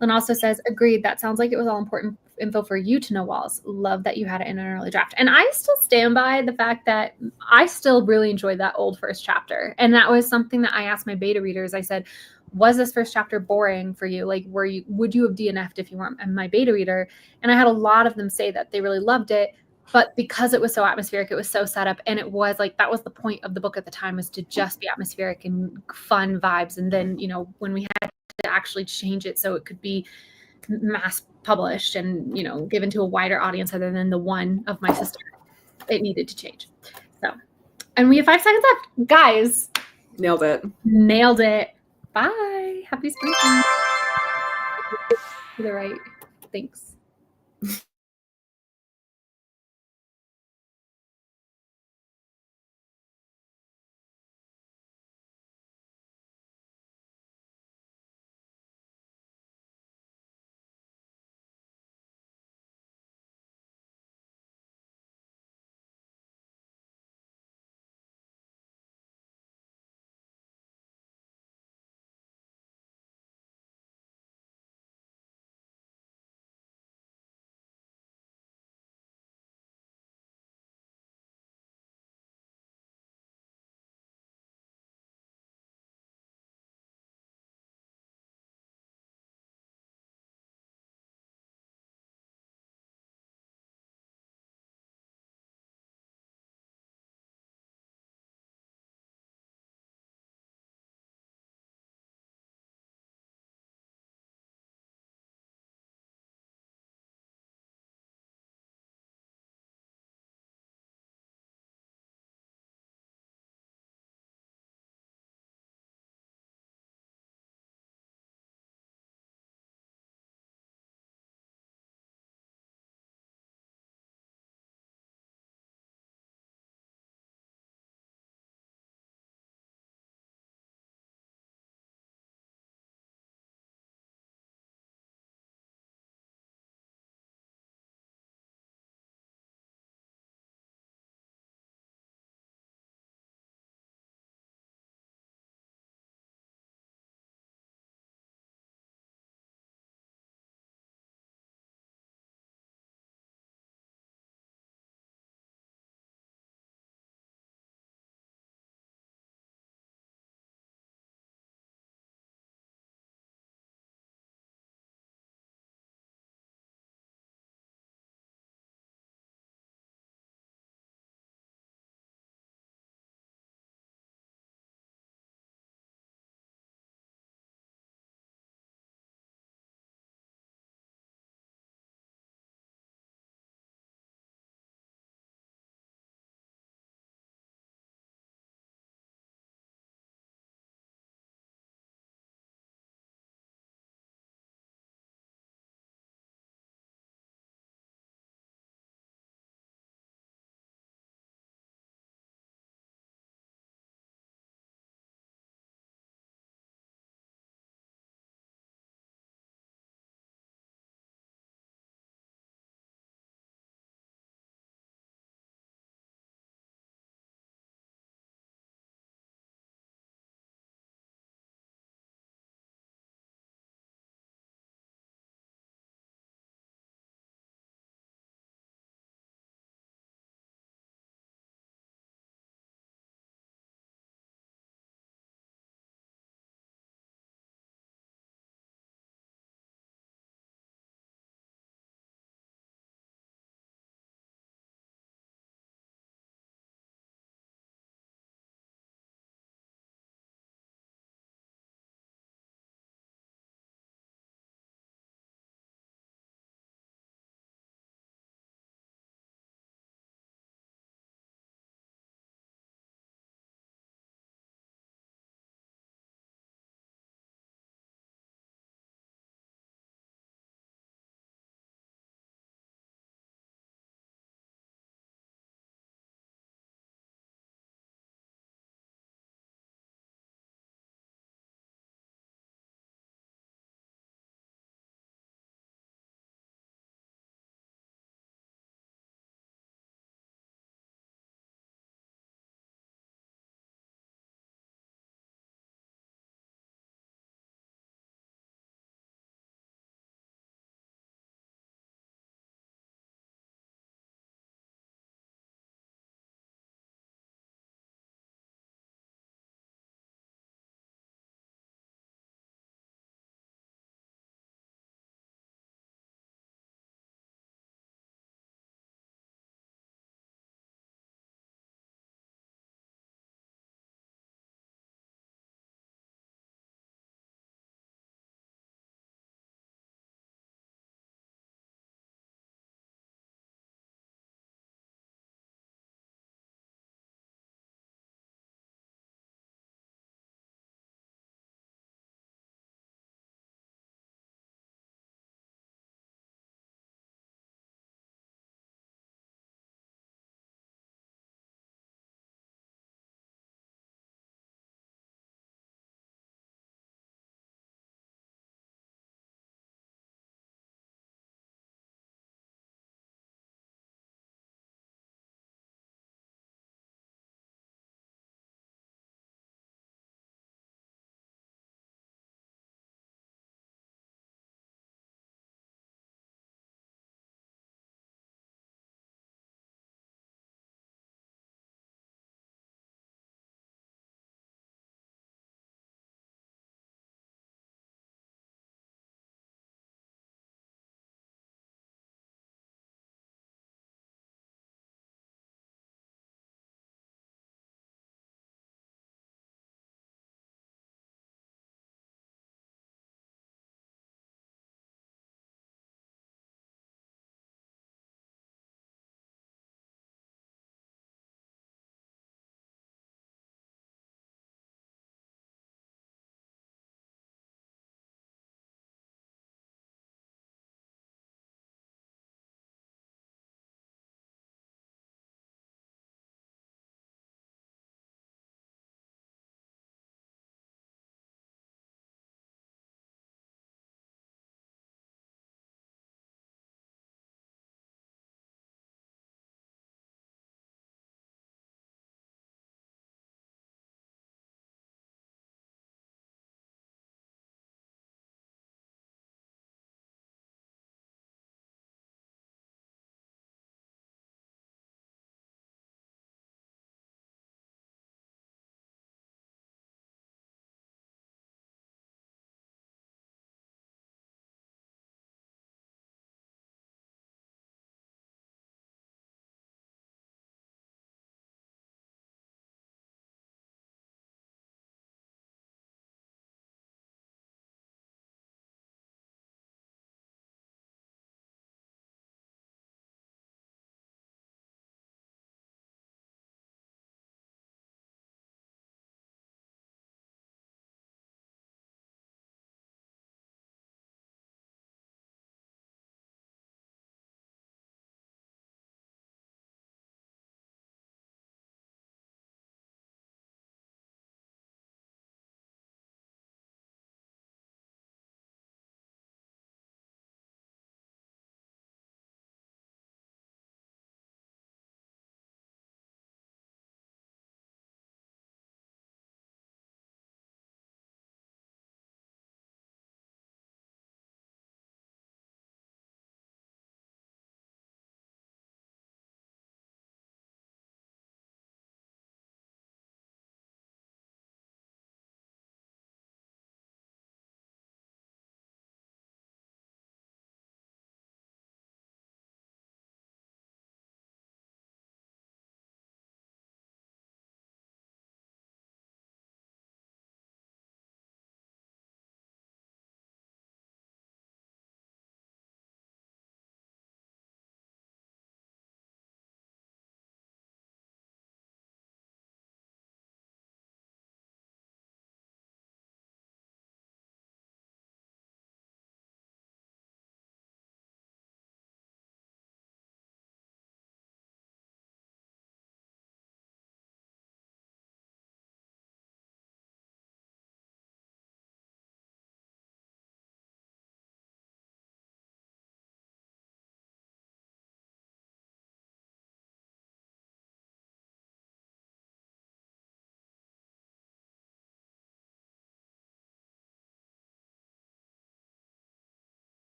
Lynn also says, agreed. That sounds like it was all important info for you to know, Walls. Love that you had it in an early draft. And I still stand by the fact that I still really enjoyed that old first chapter. And that was something that I asked my beta readers. I said, was this first chapter boring for you? Like, would you have DNF'd if you weren't my beta reader? And I had a lot of them say that they really loved it, but because it was so atmospheric, it was so set up, and it was like, that was the point of the book at the time, was to just be atmospheric and fun vibes. And then, when we had to actually change it so it could be mass published and, given to a wider audience other than the one of my sister, it needed to change. So, and we have 5 seconds left. Guys, Nailed it. Nailed it. Bye. Happy springtime. To the right. Thanks.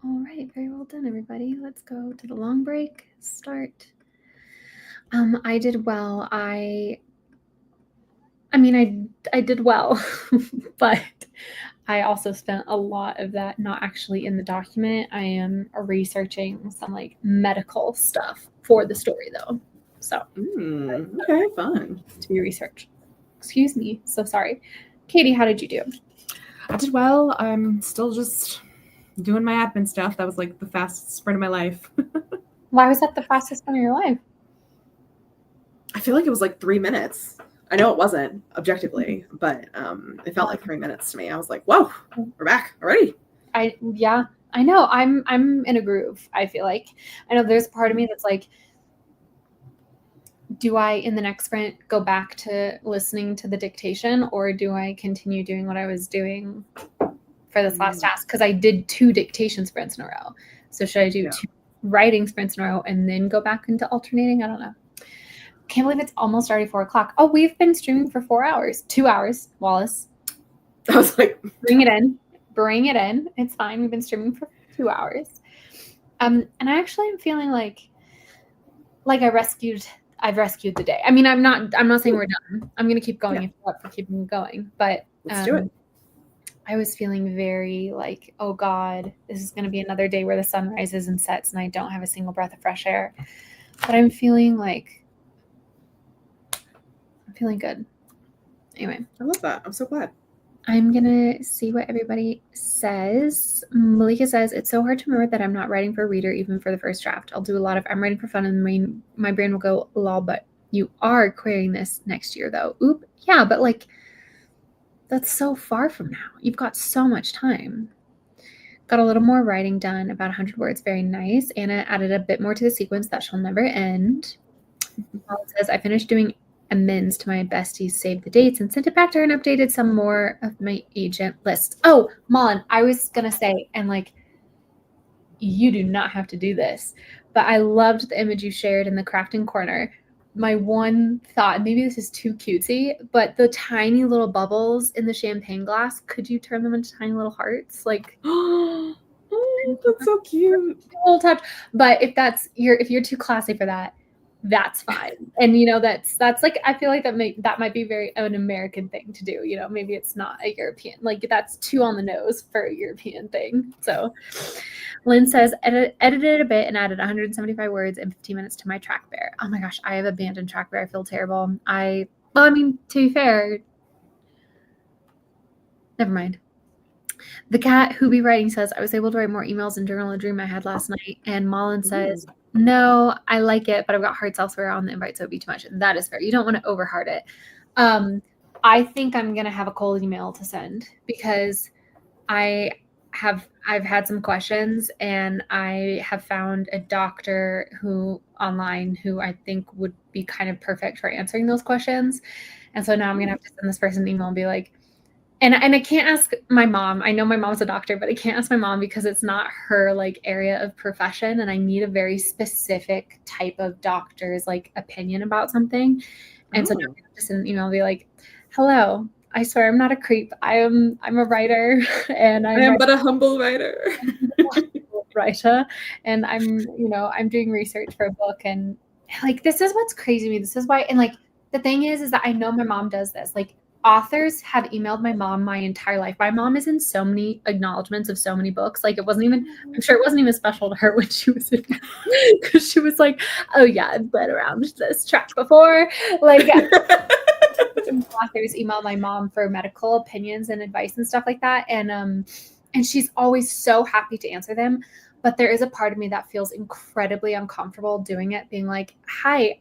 All right, very well done, everybody. Let's go to the long break. Start. I did well. I did well, but I also spent a lot of that not actually in the document. I am researching some like medical stuff for the story though. So okay, fun. To be researched. Excuse me. So sorry. Katie, how did you do? I did well. I'm still just doing my admin stuff. That was like the fastest sprint of my life. Why was that the fastest sprint of your life? I feel like it was like 3 minutes. I know it wasn't objectively, but it felt like 3 minutes to me. I was like, whoa, we're back already. I know. I'm in a groove, I feel like. I know there's a part of me that's like, do I in the next sprint go back to listening to the dictation, or do I continue doing what I was doing for this last task? Because I did 2 dictation sprints in a row. So should I do 2 writing sprints in a row and then go back into alternating? I don't know. Can't believe it's almost already 4 o'clock. Oh, we've been streaming for 4 hours. 2 hours, Wallace. I was like, bring it in. It's fine. We've been streaming for 2 hours. And I actually am feeling like I've rescued the day. I mean, I'm not saying we're done. I'm gonna keep going if you're up for keeping going. But let's do it. I was feeling very like, oh God, this is gonna be another day where the sun rises and sets and I don't have a single breath of fresh air. But I'm feeling good. Anyway. I love that. I'm so glad. I'm going to see what everybody says. Malika says, it's so hard to remember that I'm not writing for a reader, even for the first draft. I'll do a lot of, I'm writing for fun and my brain will go, lol, but you are querying this next year though. Oop. Yeah, but like, that's so far from now. You've got so much time. Got a little more writing done, about 100 words. Very nice. Anna added a bit more to the sequence that shall never end. Paul says, I finished doing amends to my besties, saved the dates, and sent it back to her and updated some more of my agent list. Oh, Mullen, I was going to say, and like, you do not have to do this, but I loved the image you shared in the crafting corner. My one thought, maybe this is too cutesy, but the tiny little bubbles in the champagne glass, could you turn them into tiny little hearts? Like, oh, that's so cute. A little touch. But if you're too classy for that, that's fine. And that's like, I feel like that might be very an American thing to do. Maybe it's not a European, like that's too on the nose for a European thing. So Lynn says, edited a bit and added 175 words and 15 minutes to my track bear. Oh my gosh, I have abandoned track bear. I feel terrible. To be fair, never mind. The cat who be writing says, I was able to write more emails and journal a dream I had last night. And Mullen says, no, I like it, but I've got hearts elsewhere on the invite, so it'd be too much. And that is fair. You don't want to overheart it. I think I'm going to have a cold email to send because I've had some questions and I have found a doctor online who I think would be kind of perfect for answering those questions. And so now I'm going to have to send this person an email and be like, and I can't ask my mom. I know my mom's a doctor, but I can't ask my mom because it's not her like area of profession. And I need a very specific type of doctor's like opinion about something. And so now I'm just send an email and be like, hello, I swear I'm not a creep. I'm a writer and I am but a humble writer. And I'm doing research for a book. And like, this is what's crazy to me. This is why. And like, the thing is that I know my mom does this. Like, authors have emailed my mom my entire life. My mom is in so many acknowledgments of so many books. Like I'm sure it wasn't even special to her when she was in, because she was like, oh yeah, I've been around this track before. Like authors email my mom for medical opinions and advice and stuff like that. And she's always so happy to answer them. But there is a part of me that feels incredibly uncomfortable doing it, being like, hi,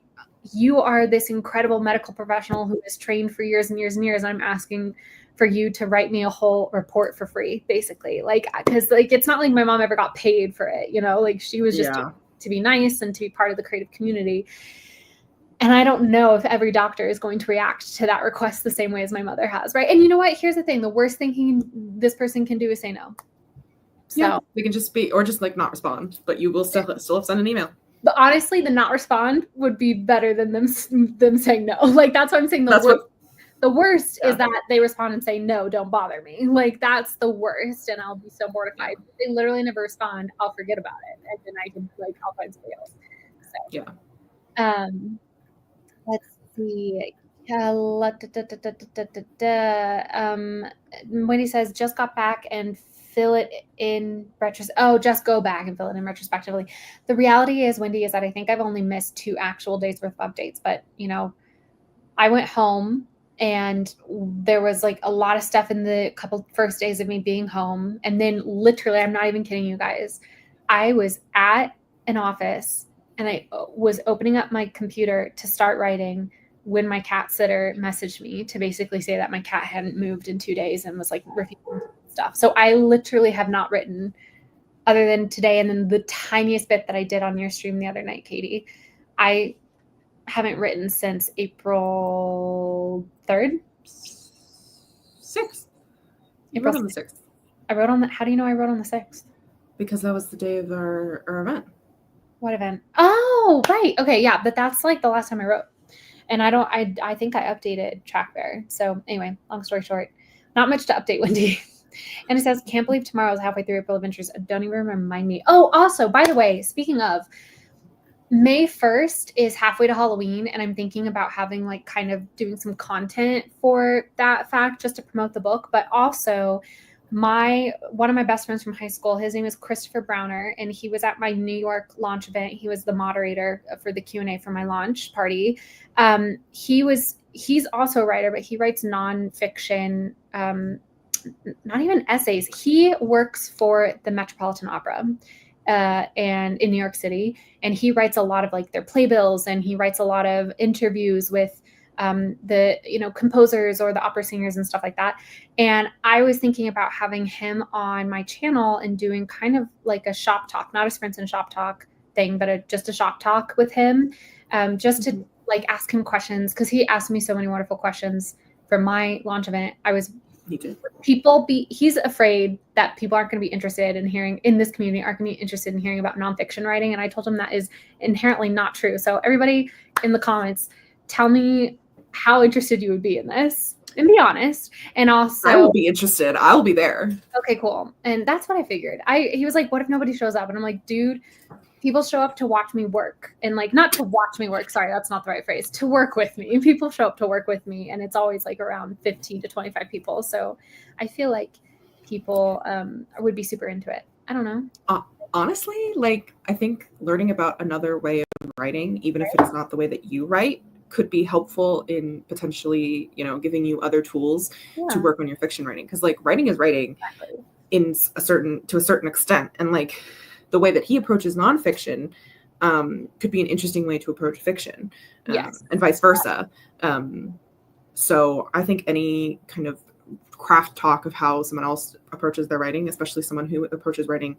you are this incredible medical professional who has trained for years and years and years. I'm asking for you to write me a whole report for free, basically. Like, because like, it's not like my mom ever got paid for it, like she was just to be nice and to be part of the creative community. And I don't know if every doctor is going to react to that request the same way as my mother has. Right. And you know what? Here's the thing. The worst thing this person can do is say no. So they can just be, or just like not respond, but you will still have send an email. But honestly, the not respond would be better than them saying no. Like, that's what I'm saying. The worst is that they respond and say, no, don't bother me. Like, that's the worst. And I'll be so mortified. If they literally never respond, I'll forget about it. And then I can, like, I'll find somebody else. So, yeah. Let's see. Wendy says, just got back and fill it in just go back and fill it in retrospectively. The reality is, Wendy, is that I think I've only missed 2 actual days worth of updates, but you know, I went home and there was like a lot of stuff in the couple first days of me being home. And then literally, I'm not even kidding you guys, I was at an office and I was opening up my computer to start writing when my cat sitter messaged me to basically say that my cat hadn't moved in 2 days and was like refusing stuff. So I literally have not written other than today. And then the tiniest bit that I did on your stream the other night, Katie, I haven't written since April 3rd. 6th. You April wrote on the 6th. I wrote on the, how do you know I wrote on the 6th? Because that was the day of our event. What event? Oh, right. Okay. Yeah. But that's like the last time I wrote. And I think I updated Track Bear. So anyway, long story short, not much to update, Wendy. And it says, can't believe tomorrow is halfway through April Adventures. Don't even remind me. Oh, also, by the way, speaking of, May 1st is halfway to Halloween. And I'm thinking about having like kind of doing some content for that fact just to promote the book. But also one of my best friends from high school, his name is Christopher Browner, and he was at my New York launch event. He was the moderator for the Q&A for my launch party. He's also a writer, but he writes nonfiction, not even essays. He works for the Metropolitan Opera and in New York City, and he writes a lot of like their playbills, and he writes a lot of interviews with the composers or the opera singers and stuff like that. And I was thinking about having him on my channel and doing kind of like a shop talk, not a Sprints and Shop Talk thing, but just a shop talk with him, just to like ask him questions, because he asked me so many wonderful questions for my launch event. He's afraid that people aren't going to be interested in hearing in this community, aren't going to be interested in hearing about nonfiction writing. And I told him that is inherently not true. So everybody in the comments, tell me how interested you would be in this, and be honest. And also, I will be interested. I'll be there. Okay, cool. And that's what I figured. He was like, what if nobody shows up? And I'm like, dude, people show up to watch me work, and like, not to watch me work. Sorry, that's not the right phrase. To work with me. People show up to work with me, and it's always like around 15 to 25 people. So I feel like people would be super into it. I don't know. Honestly, like, I think learning about another way of writing, even if it is not the way that you write, could be helpful in potentially, giving you other tools to work on your fiction writing. Because like writing is writing to a certain extent. And like the way that he approaches nonfiction could be an interesting way to approach fiction, and vice versa. So I think any kind of craft talk of how someone else approaches their writing, especially someone who approaches writing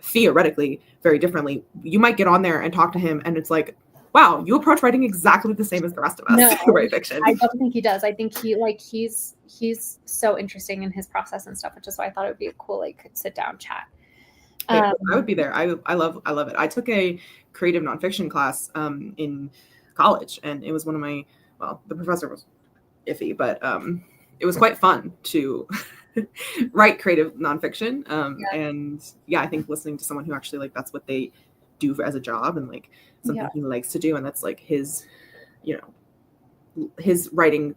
theoretically very differently, you might get on there and talk to him and it's like, wow, you approach writing exactly the same as the rest of us who write fiction. I don't think he does. I think he's so interesting in his process and stuff, which is why I thought it would be a cool like sit down chat. I would be there. I love it. I took a creative nonfiction class in college, and it was one of my, the professor was iffy, but it was quite fun to write creative nonfiction. And I think listening to someone who actually like that's what they do as a job and like something he likes to do, and that's like his writing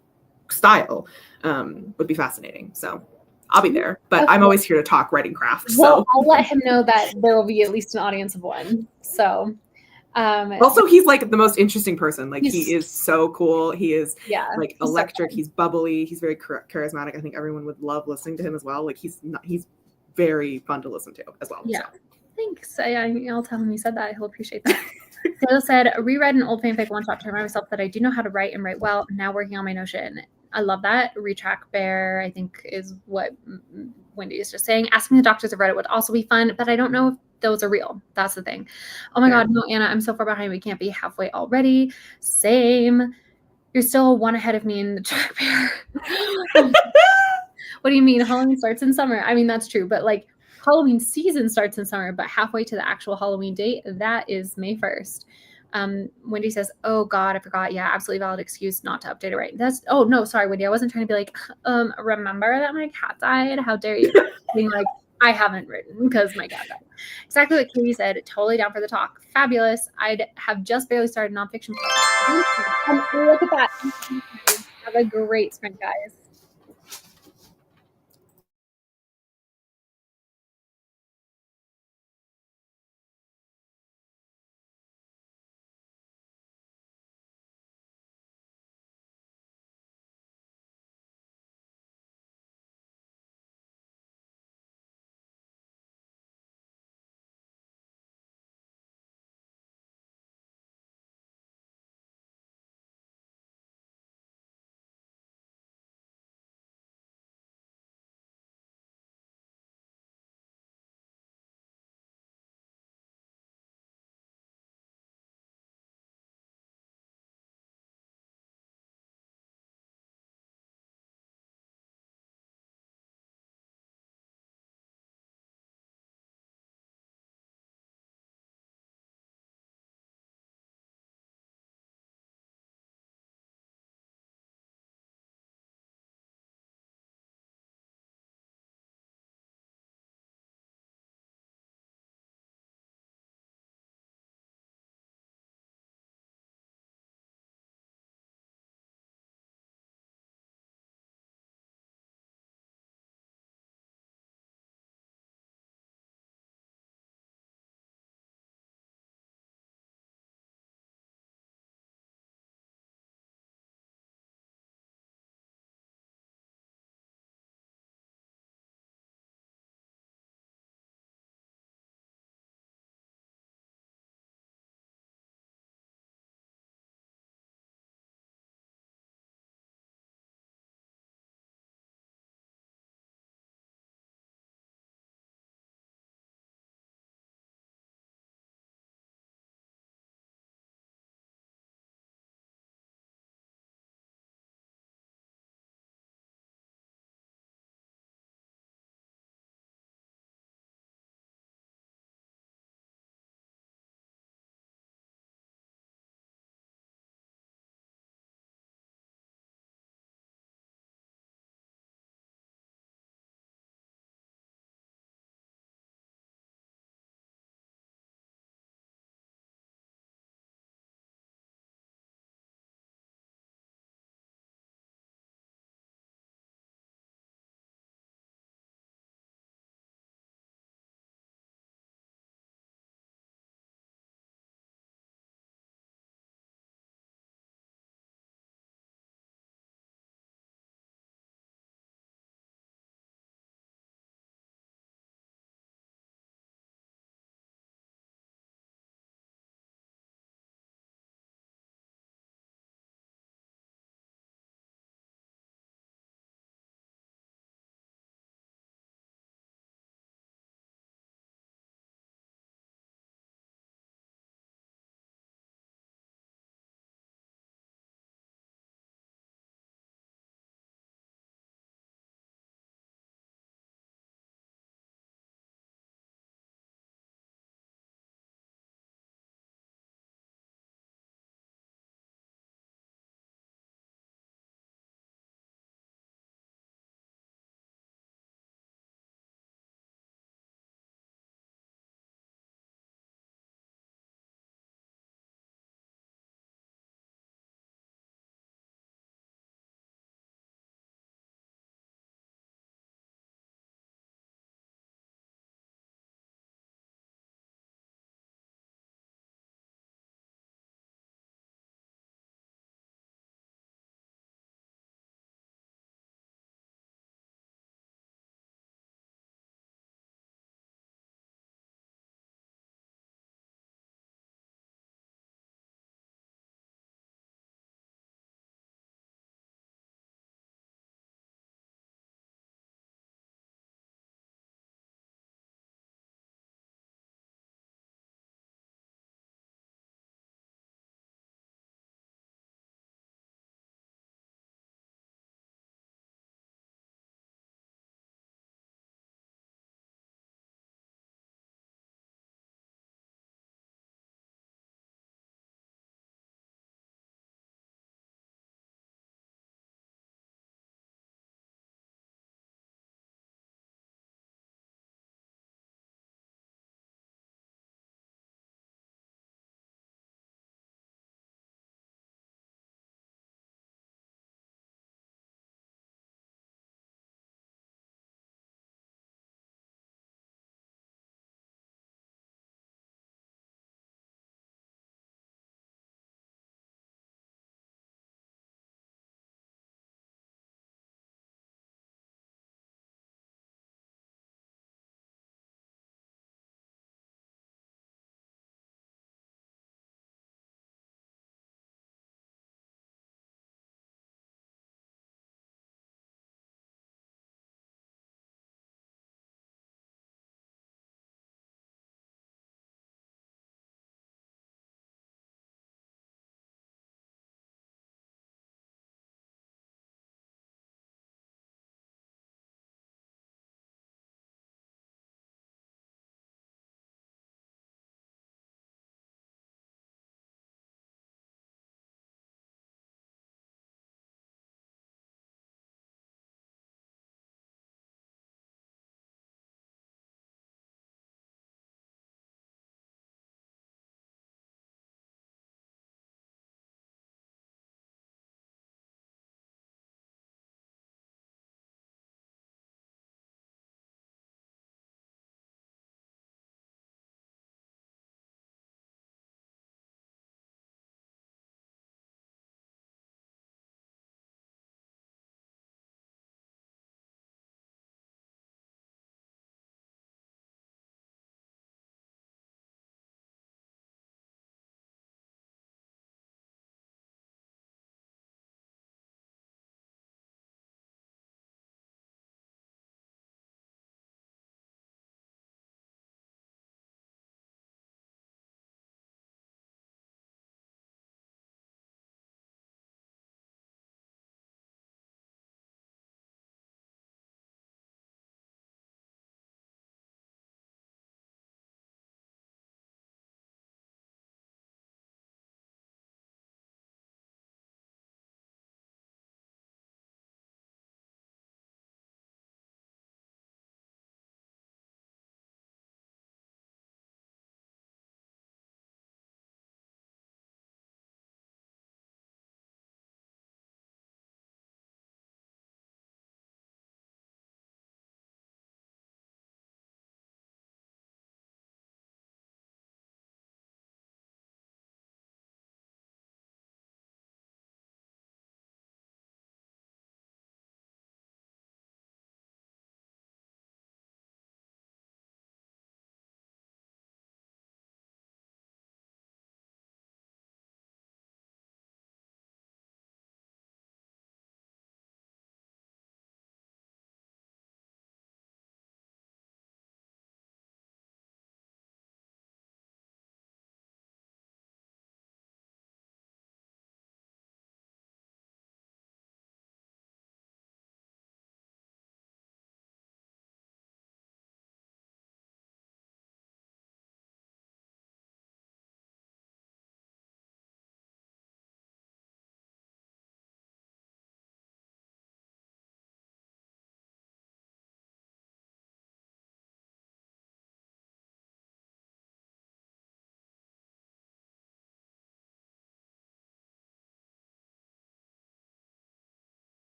style would be fascinating. So I'll be there, but I'm always here to talk writing craft. Well, I'll let him know that there will be at least an audience of one. So also he's like the most interesting person. Like he is so cool. He is like electric. So he's bubbly. He's very charismatic. I think everyone would love listening to him as well. Like he's very fun to listen to as well. Yeah. So. Thanks. I'll tell him you said that. He'll appreciate that. Taylor said, reread an old fanfic one shot to remind myself that I do know how to write and write well. I'm now working on my Notion. I love that. Retrack Bear, I think, is what Wendy is just saying. Asking the doctors of Reddit would also be fun, but I don't know if those are real. That's the thing. Oh my God, no, Anna, I'm so far behind. We can't be halfway already. Same. You're still one ahead of me in the Track Bear. What do you mean? Halloween starts in summer. I mean, that's true, but like, Halloween season starts in summer, but halfway to the actual Halloween date, that is May 1st. Wendy says, "Oh God, I forgot. Yeah, absolutely valid excuse not to update it right." Oh no, sorry, Wendy. I wasn't trying to be like, remember that my cat died? How dare you? Being like, I haven't written because my cat died. Exactly what Katie said. Totally down for the talk. Fabulous. I'd have just barely started nonfiction. Look at that. Have a great sprint, guys.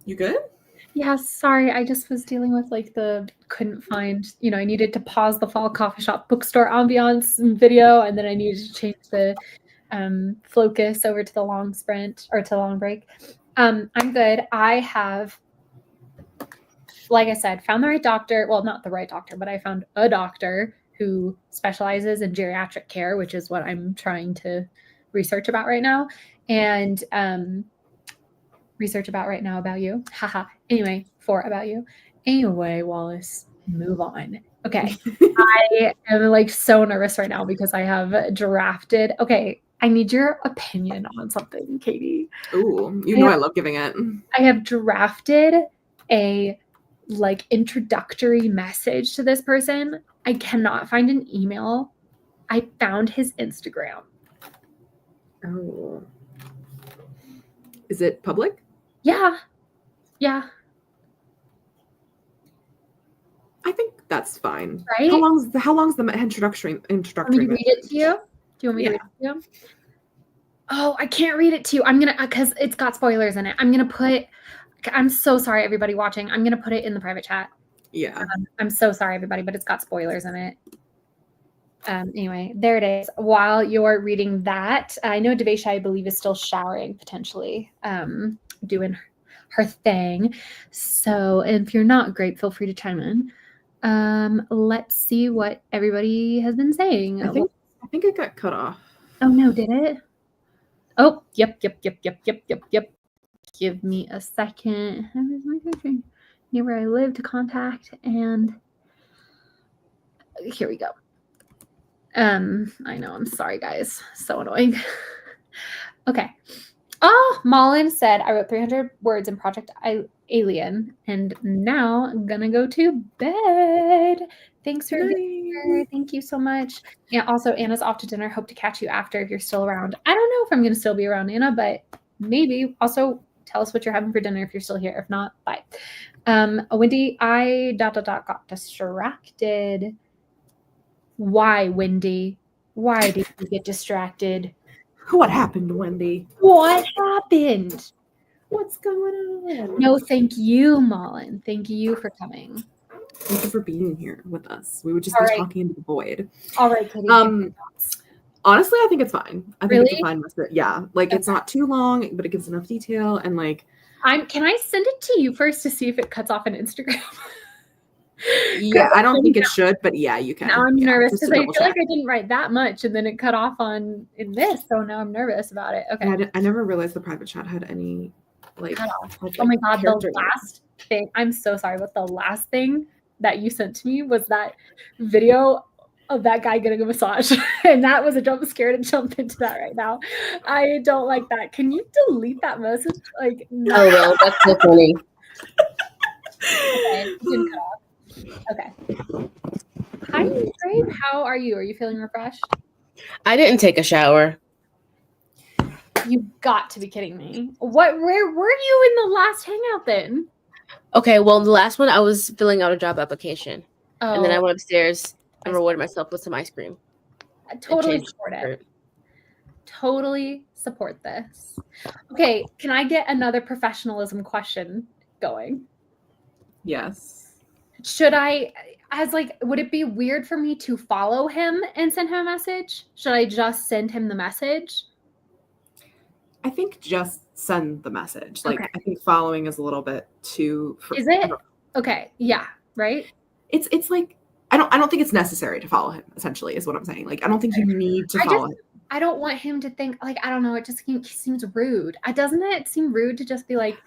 You good? Yeah, sorry. I just was dealing with couldn't find, I needed to pause the fall coffee shop bookstore ambiance video, and then I needed to change the focus over to the long sprint or to long break. I'm good. I have, like I said, found the right doctor. Well, not the right doctor, but I found a doctor who specializes in geriatric care, which is what I'm trying to research about right now. And research about right now about you. Haha. Anyway, about you. Anyway, Wallace, move on. Okay. I am so nervous right now because I have drafted. Okay. I need your opinion on something, Katie. Ooh, I love giving it. I have drafted a introductory message to this person. I cannot find an email. I found his Instagram. Oh. Is it public? Yeah. Yeah. I think that's fine. Right? How long's the introductory? Want me to read it to you? Do you want me to read it to you? Oh, I can't read it to you. I'm gonna because it's got spoilers in it. I'm so sorry, everybody watching. I'm gonna put it in the private chat. Yeah. I'm so sorry, everybody, but it's got spoilers in it. Anyway, there it is. While you're reading that, I know Davaisha, I believe, is still showering potentially, doing her thing. So if you're not great, feel free to chime in. Let's see what everybody has been saying. I think it got cut off. Oh no, did it? Oh, yep. Give me a second. Near where I live to contact, and here we go. I know, I'm sorry, guys. So annoying. Okay. Oh, Malin said, I wrote 300 words in Project Alien, and now I'm gonna go to bed. Thanks for being here. Thank you so much. Yeah, also, Anna's off to dinner. Hope to catch you after if you're still around. I don't know if I'm gonna still be around, Anna, but maybe. Also, tell us what you're having for dinner if you're still here. If not, bye. Wendy, I got distracted. Why, Wendy? Why did you get distracted? What happened, Wendy? What happened? What's going on? No, thank you, Malin. Thank you for coming. Thank you for being here with us. We would just be talking into the void. All right, Katie. Honestly, I think it's fine. I think Really? it's a fine message. Yeah, it's not too long, but it gives enough detail and Can I send it to you first to see if it cuts off on Instagram? Yeah, I don't think it should, but yeah, you can. Now I'm nervous because I feel check. like I didn't write that much, and then it cut off in this, so now I'm nervous about it. Okay. Yeah, I never realized the private chat had any cut off. Oh my god, the last thing. I'm so sorry, but the last thing that you sent to me was that video of that guy getting a massage, and that was a jump scare to jump into that right now. I don't like that. Can you delete that message? No. Oh well, that's so funny. Okay, it didn't cut off. Okay. Hi, Grape. How are you? Are you feeling refreshed? I didn't take a shower. You've got to be kidding me. Where were you in the last hangout then? Okay, well, the last one I was filling out a job application. Oh, and then I went upstairs and rewarded myself with some ice cream. I totally support it. Totally support this. Okay, can I get another professionalism question going? Yes. Should I, would it be weird for me to follow him and send him a message? Should I just send him the message? I think just send the message. Okay. I think following is a little bit too. Is it? Okay. Yeah. Right. It's I don't think it's necessary to follow him. Essentially, is what I'm saying. I don't think you need to follow him. I don't want him to think I don't know. It just seems rude. Doesn't it seem rude to just be like?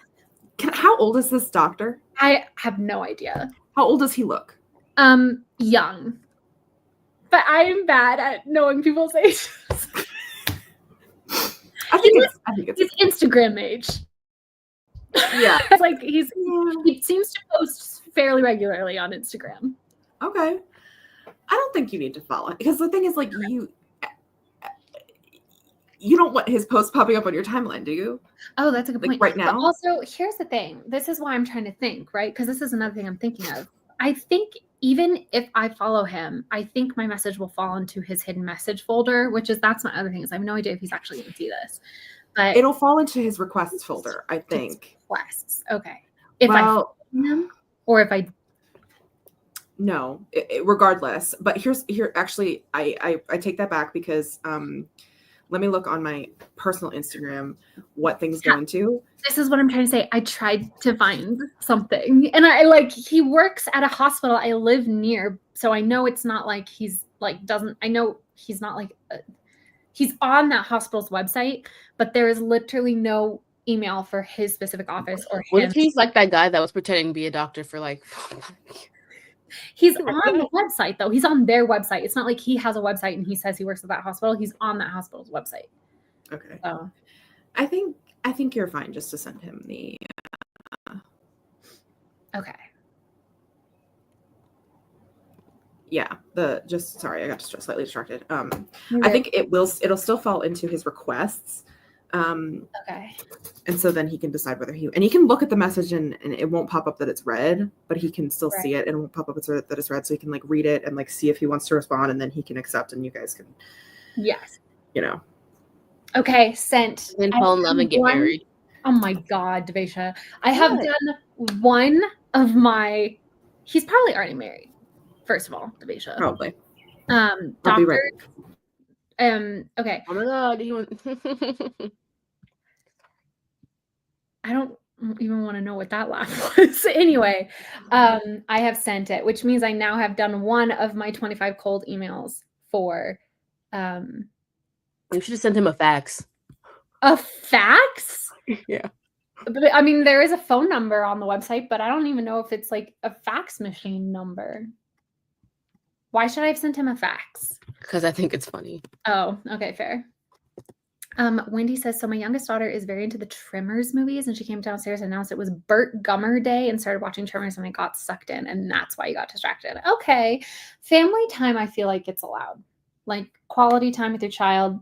How old is this doctor? I have no idea. How old does he look? Young. But I'm bad at knowing people's ages. I think it's his Instagram age. Yeah. He seems to post fairly regularly on Instagram. Okay. I don't think you need to follow it because the thing is you don't want his post popping up on your timeline, do you? Oh, that's a good point. Right now? But also, here's the thing. This is why I'm trying to think, right? Because this is another thing I'm thinking of. I think even if I follow him, I think my message will fall into his hidden message folder, that's my other thing is I have no idea if he's actually going to see this. But it'll fall into his requests folder, I think. Requests. Okay. if I Well, find them or if I no, regardless. But here actually, I take that back because let me look on my personal Instagram what things go into. This is what I'm trying to say. I tried to find something, and I like he works at a hospital I live near, so I know it's not like he's like doesn't. I know he's not like he's on that hospital's website, but there is literally no email for his specific office or What him. if he's like that guy that was pretending to be a doctor for like? He's on the website though. He's on their website. It's not like he has a website and he says he works at that hospital. He's on that hospital's website. Okay. So I think you're fine just to send him the. okay. Yeah. Sorry, I got slightly distracted. You're I good. think it'll still fall into his requests. Okay. And so then he can decide whether he can look at the message and it won't pop up that it's read, but he can still see it and it won't pop up that it's read, so he can like read it and like see if he wants to respond, and then he can accept, and you guys can Okay, sent. Then fall in love and get married. Oh my God, Davaisha. I have done one of my he's probably already married, first of all, Davaisha. Probably. Doctor. Be ready. Okay. Oh my God, I don't even want to know what that laugh was. Anyway, I have sent it, which means I now have done one of my 25 cold emails for you should have sent him a fax. a fax? Yeah. But I mean, there is a phone number on the website, but I don't even know if it's like a fax machine number. Why should I have sent him a fax? Because I think it's funny. Oh, okay, fair. Wendy says, so my youngest daughter is very into the Tremors movies, and she came downstairs and announced it was Burt Gummer Day and started watching Tremors, and I got sucked in, and that's why you got distracted. Okay. Family time, I feel like it's allowed. Like quality time with your child.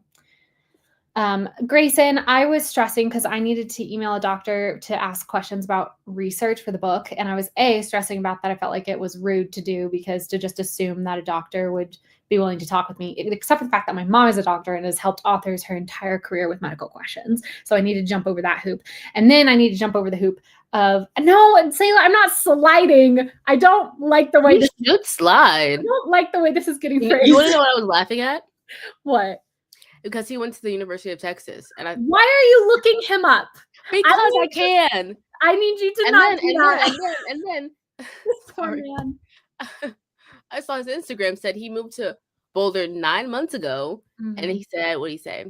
Grayson, I was stressing because I needed to email a doctor to ask questions about research for the book. And I was stressing about that. I felt like it was rude to do because to just assume that a doctor would be willing to talk with me, except for the fact that my mom is a doctor and has helped authors her entire career with medical questions. So I needed to jump over that hoop. And then I need to jump over the hoop of, no, Sayla, I'm not sliding. I don't like the way you should slide. I don't like the way this is getting phrased. You want to know what I was laughing at? What? Because he went to the University of Texas, and why are you looking him up? Because I can. I need you to and not then, do and that. Then, and then, Poor man. I saw his Instagram said he moved to Boulder 9 months ago, and he said, what did he say?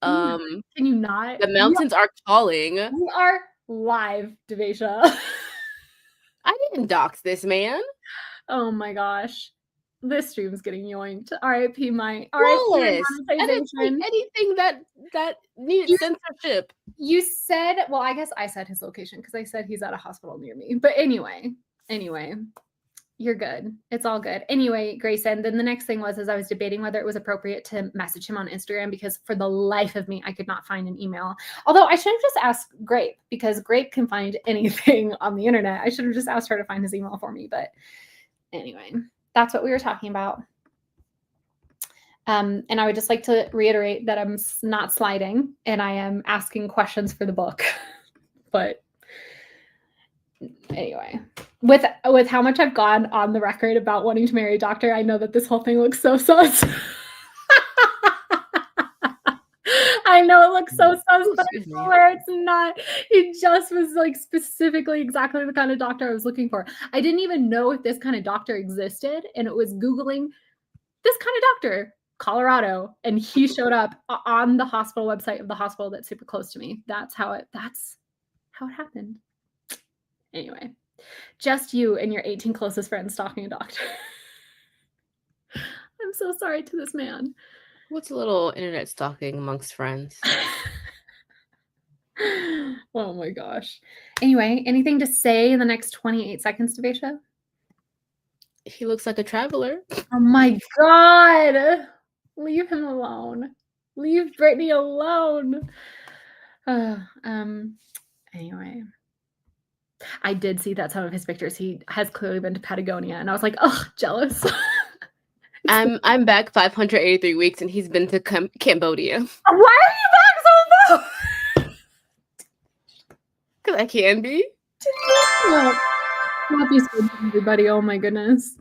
Can you not? The mountains are calling. We are live, Davaisha. I didn't dox this man. Oh my gosh. This stream's getting yoinked. RIP my monetization. Anything that needed censorship. You said, well, I guess I said his location because I said he's at a hospital near me. But anyway, you're good. It's all good. Anyway, Grayson, then the next thing was I was debating whether it was appropriate to message him on Instagram because for the life of me, I could not find an email. Although I should have just asked Grape because Grape can find anything on the internet. I should have just asked her to find his email for me. But anyway, that's what we were talking about. And I would just like to reiterate that I'm not sliding and I am asking questions for the book. But anyway, with how much I've gone on the record about wanting to marry a doctor, I know that this whole thing looks so sus. I know it looks so sus, but I swear it's not. It just was like specifically exactly the kind of doctor I was looking for. I didn't even know if this kind of doctor existed, and it was Googling this kind of doctor, Colorado, and he showed up on the hospital website of the hospital that's super close to me. That's how it happened. Anyway, just you and your 18 closest friends stalking a doctor. I'm so sorry to this man. What's a little internet stalking amongst friends? Oh my gosh. Anyway, anything to say in the next 28 seconds, Davaisha? He looks like a traveler. Oh my God. Leave him alone. Leave Brittany alone. Anyway. I did see that some of his pictures, he has clearly been to Patagonia, and I was like, oh, jealous. I'm back 583 weeks, and he's been to Cambodia. Why are you back so long? Because I can be. Well, happy school, everybody. Oh my goodness.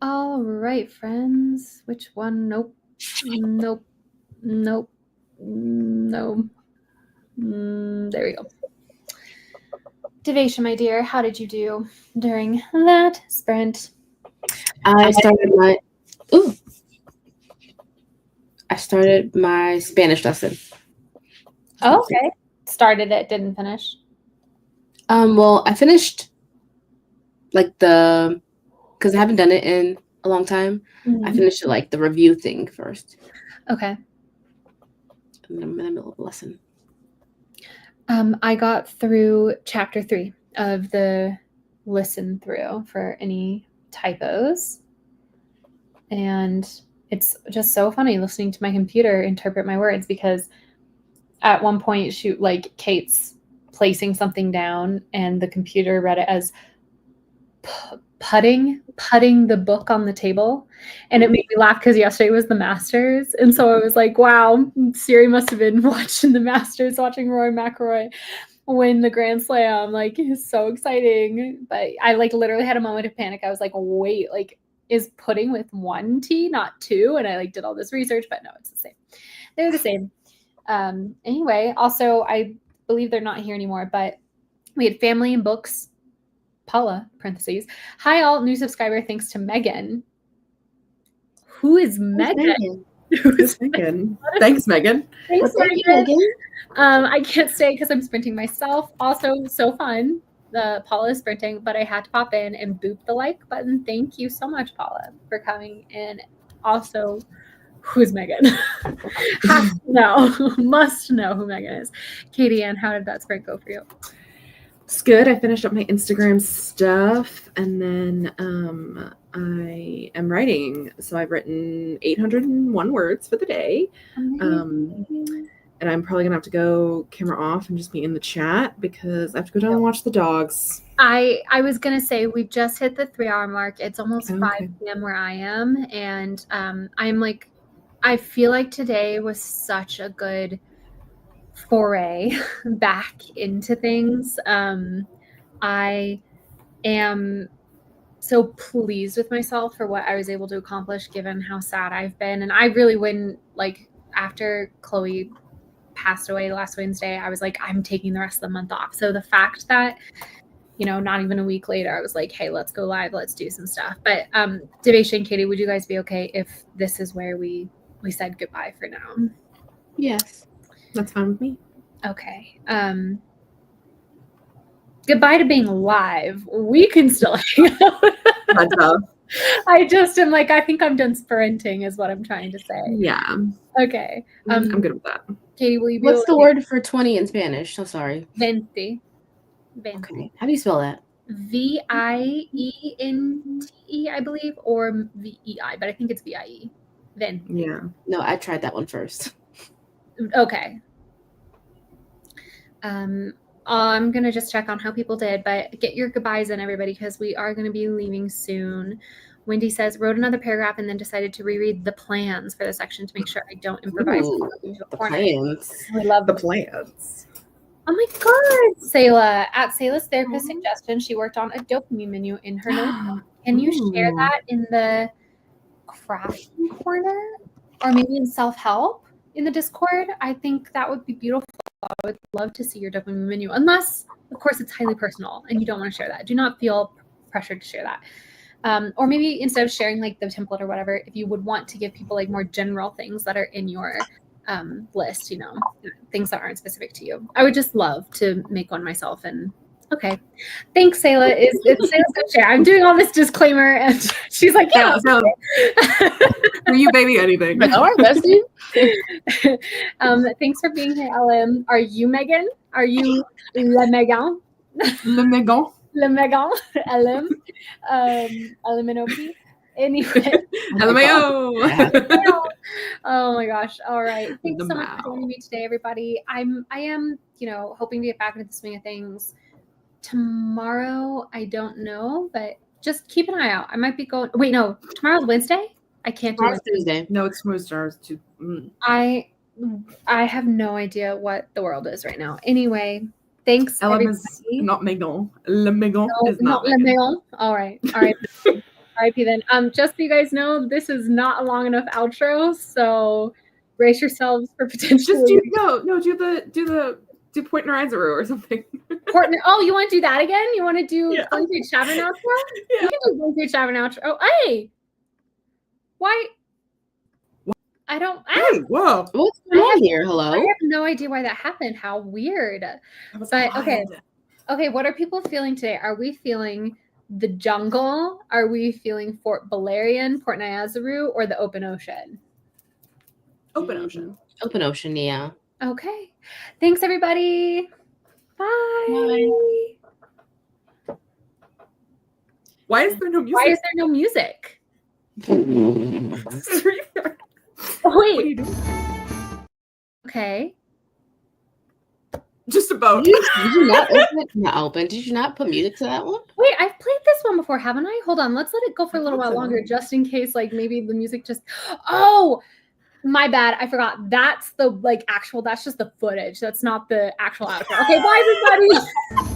All right, friends. Which one? Nope. Nope. Nope. No. There we go. Davaisha, my dear, how did you do during that sprint? I started my Spanish lesson. Oh, okay. Started it, didn't finish. Well, I finished because I haven't done it in a long time. Mm-hmm. I finished like the review thing first. Okay. And I'm in the middle of a lesson. I got through chapter 3 of the listen through for any typos. And it's just so funny listening to my computer interpret my words, because at one point Kate's placing something down and the computer read it as putting the book on the table, and it made me laugh because yesterday was the Masters, and so I was like, wow, Siri must have been watching the Masters, watching Rory McIlroy win the Grand Slam. Like, it's so exciting. But I literally had a moment of panic. I was like, wait, is pudding with 1 T, not 2? And I did all this research, but no, it's the same. They're the same. Anyway, also, I believe they're not here anymore, but we had family and books. Paula, parentheses. Hi, all, new subscriber, thanks to Megan. Who is Megan? Who's Megan? Thanks, Megan. Thanks, Megan. I can't stay because I'm sprinting myself. Also, so fun. Paula is sprinting, but I had to pop in and boop the like button. Thank you so much, Paula, for coming in. Also, who's Megan? Have to know, must know who Megan is. Katie Ann, how did that sprint go for you? It's good. I finished up my Instagram stuff, and then I am writing. So I've written 801 words for the day. And I'm probably gonna have to go camera off and just be in the chat because I have to go down and watch the dogs. I was gonna say we just hit the 3-hour mark. It's almost 5 p.m. where I am, and I feel like today was such a good foray back into things. I am so pleased with myself for what I was able to accomplish given how sad I've been. And I really wouldn't, after Chloe passed away last Wednesday, I was like, I'm taking the rest of the month off. So the fact that, not even a week later, I was like, hey, let's go live, let's do some stuff. But Davaisha and Katie, would you guys be okay if this is where we said goodbye for now? Yes. That's fine with me. Okay. Goodbye to being live. We can still hang out. I just am I think I'm done sprinting is what I'm trying to say. Yeah. Okay. I'm good with that. Katie, will you be What's the word for 20 in Spanish? So sorry. 20. Okay. How do you spell that? Viente, I believe, or VEI, but I think it's VIE. Then. Yeah. No, I tried that one first. Okay. I'm going to just check on how people did, but get your goodbyes in, everybody, because we are going to be leaving soon. Wendy says, wrote another paragraph and then decided to reread the plans for the section to make sure I don't improvise. Ooh, the plans. I love the plans. Oh my God, Sayla. At Sayla's therapist suggestion, she worked on a dopamine menu in her notes. Can you share that in the crafting corner or maybe in self-help in the Discord? I think that would be beautiful. I would love to see your dopamine menu, unless, of course, it's highly personal and you don't want to share that. Do not feel pressured to share that. Or maybe instead of sharing the template or whatever, if you would want to give people more general things that are in your list, things that aren't specific to you. I would just love to make one myself. And okay, thanks, Sayla. It's Sayla's gonna share. I'm doing all this disclaimer, and she's like, yeah. For you, baby, anything. All right, bestie. Thanks for being here, LM. Are you Megan? Are you Le Megan? Le Megan. Le Megan. LM. LMNOP. Anyway. LMAO. Oh my gosh. All right. Thanks so much for joining me today, everybody. I am, hoping to get back into the swing of things. Tomorrow, I don't know, but just keep an eye out. I might be going. Wait, no. Tomorrow's Wednesday? I can't do it. Tuesday. No, it's Smooth Stars too. I have no idea what the world is right now. Anyway, thanks. LM is not Megan. Le Megan is not Le Megan. All right. RIP then. Just so you guys know, this is not a long enough outro, so brace yourselves for potentially. Just do Point Narizaru or something. Oh, you want to do that again? You want to do Going Through Tavern outro? Yeah. You can do Going Through Tavern outro. Oh, hey! Why? I don't. Hey, whoa! What's going on here? Hello. I have no idea why that happened. How weird. But okay. What are people feeling today? Are we feeling the jungle? Are we feeling Fort Valerian, Port Nyazaru, or the open ocean? Open ocean. Open ocean, yeah. Okay. Thanks, everybody. Bye. Why is there no music? Why is there no music? Oh, What are wait. you doing? Okay. Just about. Did you not open? Did you not put music to that one? Wait, I've played this one before, haven't I? Hold on. Let's let it go for a little I while thought so. longer, just in case, like, maybe the music just. Oh, my bad. I forgot. That's the, like, actual, that's just the footage. That's not the actual outro. Okay, bye, everybody.